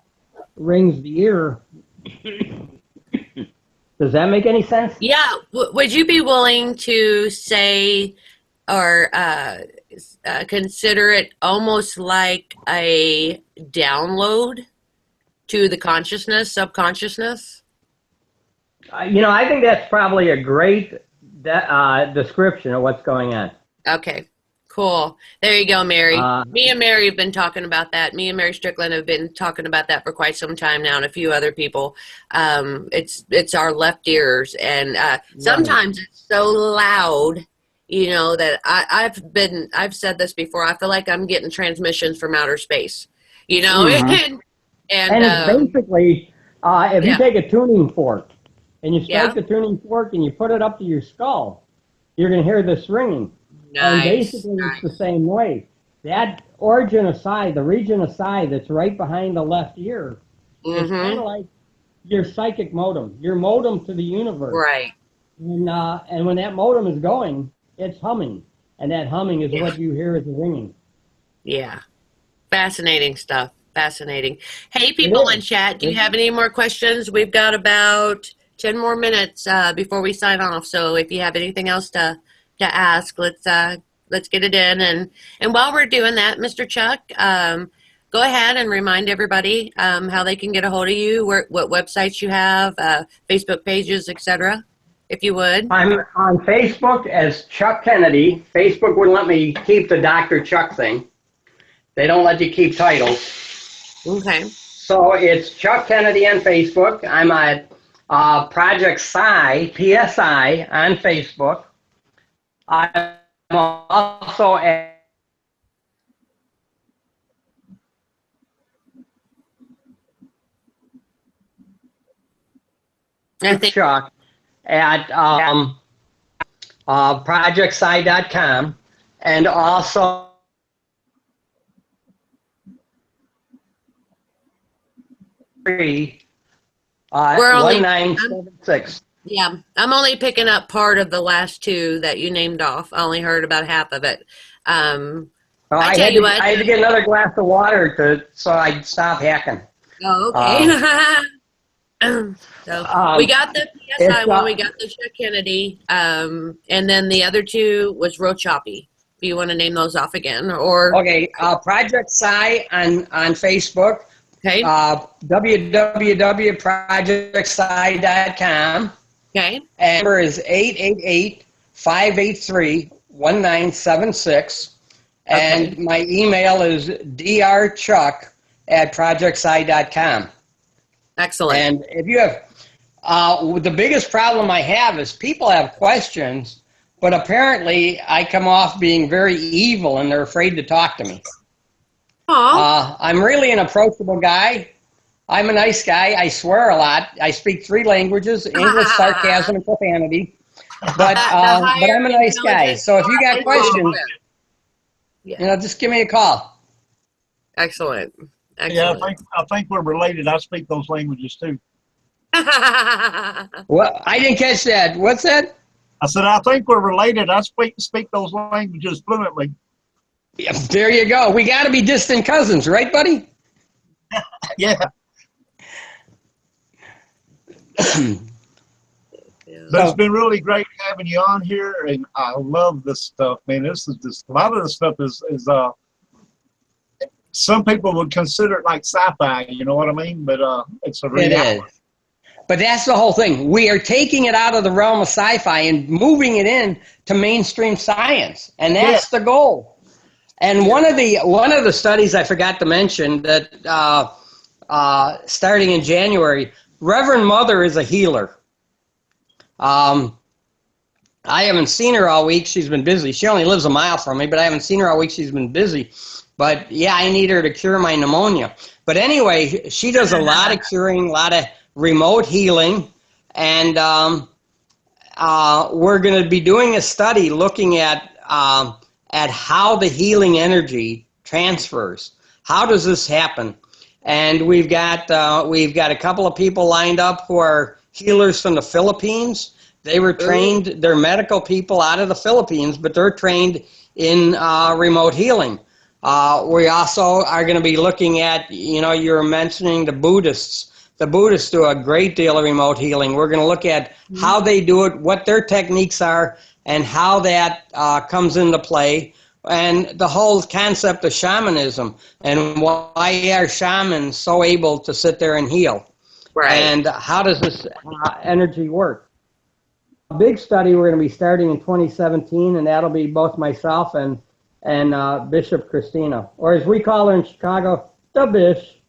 rings the ear. Does that make any sense? Yeah. Would you be willing to say or consider it almost like a download to the consciousness, subconsciousness? I think that's probably a great description of what's going on. Okay. Cool. There you go, Mary. Me and Mary have been talking about that. Me and Mary Strickland have been talking about that for quite some time now, and a few other people. It's our left ears, and sometimes it's so loud, that I've said this before. I feel like I'm getting transmissions from outer space, Mm-hmm. and basically, if you take a tuning fork and you strike the tuning fork and you put it up to your skull, you're going to hear this ringing. Nice. And basically, it's the same way. That origin of psi, the region of psi that's right behind the left ear, is kind of like your psychic modem, your modem to the universe. Right. And when that modem is going, it's humming. And that humming is what you hear as a ringing. Yeah. Fascinating stuff. Fascinating. Hey, people in chat, do you have any more questions? We've got about 10 more minutes before we sign off. So if you have anything else to ask, let's get it in. And while we're doing that, Mr. Chuck, go ahead and remind everybody how they can get a hold of you, what websites you have, Facebook pages, etc., if you would. I'm on Facebook as Chuck Kennedy. Facebook wouldn't let me keep the Dr. Chuck thing. They don't let you keep titles. Okay. So it's Chuck Kennedy on Facebook. I'm at Project Psi, PSI, on Facebook. I'm also at Chuck at projectpsi.com, and also We're only 1976. Yeah, I'm only picking up part of the last two that you named off. I only heard about half of it. I had to get another glass of water so I'd stop hacking. Oh, okay. So we got the PSI one, we got the Chuck Kennedy, and then the other two was real choppy. Do you want to name those off again, or Project Psi on Facebook. Okay. www.projectpsi.com. Okay. And number is 888-583-1976. And my email is drchuck@projectpsi.com. Excellent. And if you have, the biggest problem I have is people have questions, but apparently I come off being very evil and they're afraid to talk to me. I'm really an approachable guy. I'm a nice guy. I swear a lot. I speak 3 langes, English, sarcasm, and profanity. But I'm a nice guy. So if you got questions, just give me a call. Excellent. Yeah, I think we're related. I speak those languages too. Well, I didn't catch that. What's that? I said, I think we're related. I speak those languages fluently. Yeah, there you go. We got to be distant cousins, right, buddy? Yeah. But it's been really great having you on here, and I love this stuff, man. This is just a lot of the stuff is some people would consider it like sci-fi, you know what I mean? But it's a reality. It is. But that's the whole thing. We are taking it out of the realm of sci-fi and moving it in to mainstream science, and that's the goal. And one of the studies I forgot to mention that starting in January, Reverend Mother is a healer. I haven't seen her all week. She's been busy. She only lives a mile from me, but I haven't seen her all week. She's been busy. But yeah, I need her to cure my pneumonia. But anyway, she does a lot of curing, a lot of remote healing, and we're going to be doing a study looking at how the healing energy transfers. How does this happen? And we've got a couple of people lined up who are healers from the Philippines. They were trained, they're medical people out of the Philippines, but they're trained in remote healing. We also are going to be looking at, you know, you're mentioning the Buddhists. The Buddhists do a great deal of remote healing. We're going to look at how they do it, what their techniques are, and how that comes into play, and the whole concept of shamanism, and why are shamans so able to sit there and heal. Right. And how does this energy work? A big study we're going to be starting in 2017, and that'll be both myself and Bishop Christina, or as we call her in Chicago, the Bish.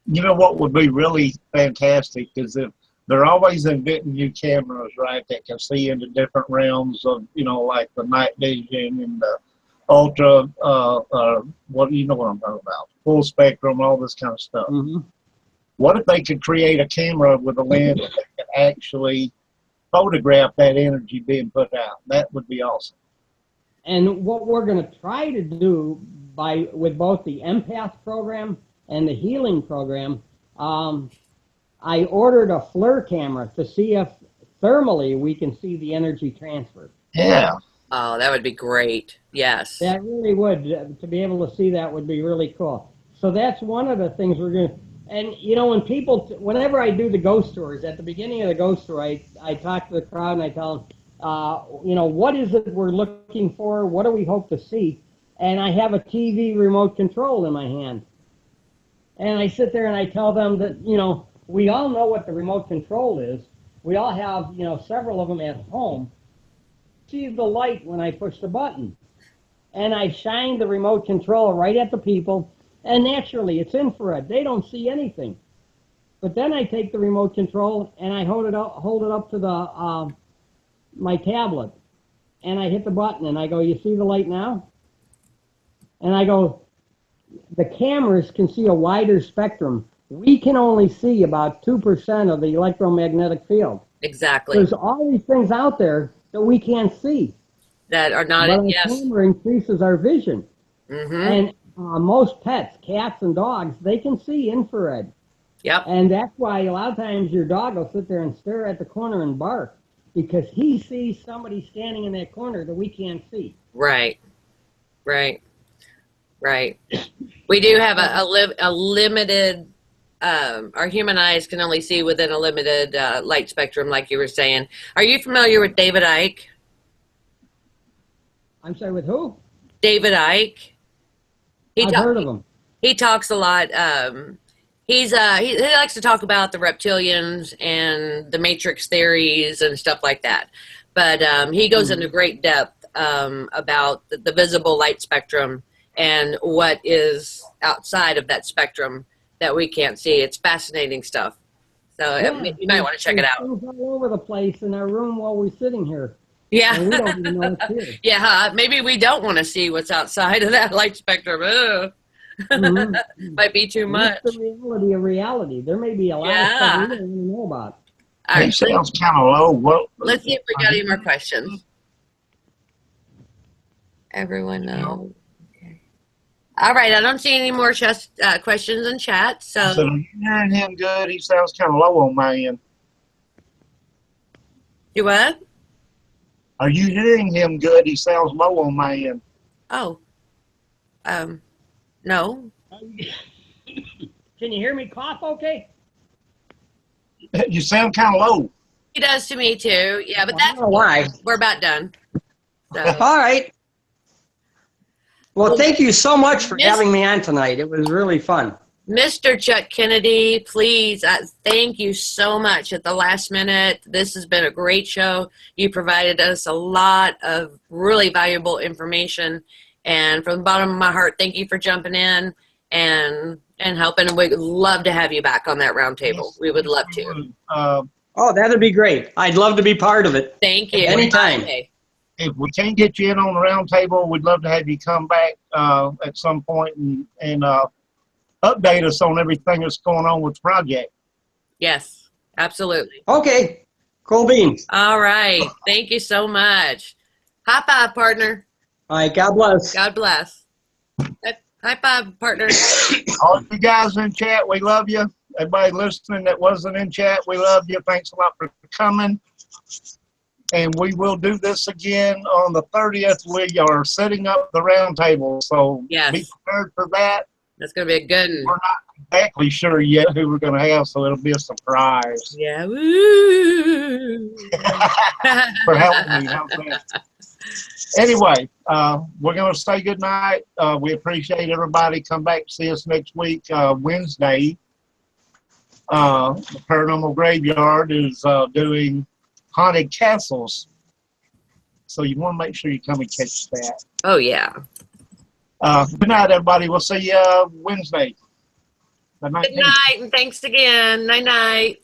You know what would be really fantastic is if they're always inventing new cameras, right, that can see into different realms of, you know, like the night vision and the ultra, what you know what I'm talking about, full spectrum, all this kind of stuff. Mm-hmm. What if they could create a camera with a lens that could actually photograph that energy being put out? That would be awesome. And what we're going to try to do with both the empath program and the healing program, I ordered a FLIR camera to see if thermally we can see the energy transfer. Yeah. Oh, that would be great. Yes. That really would. To be able to see that would be really cool. So that's one of the things we're going to. And, you know, whenever I do the ghost tours, at the beginning of the ghost tour, I talk to the crowd and I tell them, you know, what is it we're looking for? What do we hope to see? And I have a TV remote control in my hand. And I sit there and I tell them that, you know, we all know what the remote control is. We all have, you know, several of them at home. See the light when I push the button. And I shine the remote control right at the people. And naturally, it's infrared. They don't see anything. But then I take the remote control and I hold it up to the my tablet. And I hit the button and I go, you see the light now? And I go, the cameras can see a wider spectrum. We can only see about 2% of the electromagnetic field. Exactly. There's all these things out there that we can't see. That are not, but yes. Our camera increases our vision. Mm-hmm. And most pets, cats and dogs, they can see infrared. Yep. And that's why a lot of times your dog will sit there and stare at the corner and bark, because he sees somebody standing in that corner that we can't see. Right. Right. Right. We do have a limited, our human eyes can only see within a limited light spectrum, like you were saying. Are you familiar with David Icke? I'm sorry, with who? David Icke. I've heard of him. He talks a lot. He likes to talk about the reptilians and the matrix theories and stuff like that. But he goes into great depth about the visible light spectrum and what is outside of that spectrum that we can't see. It's fascinating stuff. So you might want to check it out. Things all over the place in our room while we're sitting here. Yeah. And we don't even know it's here. Yeah, maybe we don't want to see what's outside of that light spectrum. Might be too much. That's the reality of reality. There may be a lot of stuff we don't even know about. All right, it sounds kind of low. Well, let's see if we got any more questions. Everyone knows. Okay. All right, I don't see any more questions in chat. So I'm hearing him good. He sounds kind of low on my end. You what? Are you hearing him good? He sounds low on my end. Oh. No. Can you hear me cough okay? You sound kind of low. He does to me too. Yeah, but I that's don't know why. we're about done. So, All right. Well, thank you so much for Miss- having me on tonight. It was really fun. Mr. Chuck Kennedy, please, thank you so much at the last minute. This has been a great show. You provided us a lot of really valuable information. And from the bottom of my heart, thank you for jumping in and helping. We'd love to have you back on that round table. Yes, we would love to. Oh, that'd be great. I'd love to be part of it. Thank you. Anytime. Okay. If we can't get you in on the round table, we'd love to have you come back at some point and update us on everything that's going on with the project. Yes, absolutely. Okay. Cool beans. All right. Thank you so much. High five, partner. All right. God bless. God bless. High five, partner. All you guys in chat, we love you. Everybody listening that wasn't in chat, we love you. Thanks a lot for coming. And we will do this again on the 30th. We are setting up the round table, so Yes. be prepared for that. That's going to be a good one. We're not exactly sure yet who we're going to have, so it'll be a surprise. Yeah. Woo. For Halloween. How's that? Anyway, we're going to say good night. We appreciate everybody. Come back to see us next week, Wednesday. The Paranormal Graveyard is doing haunted castles. So you want to make sure you come and catch that. Oh, yeah. Good night, everybody. We'll see you Wednesday. Good night, and thanks again. Night-night.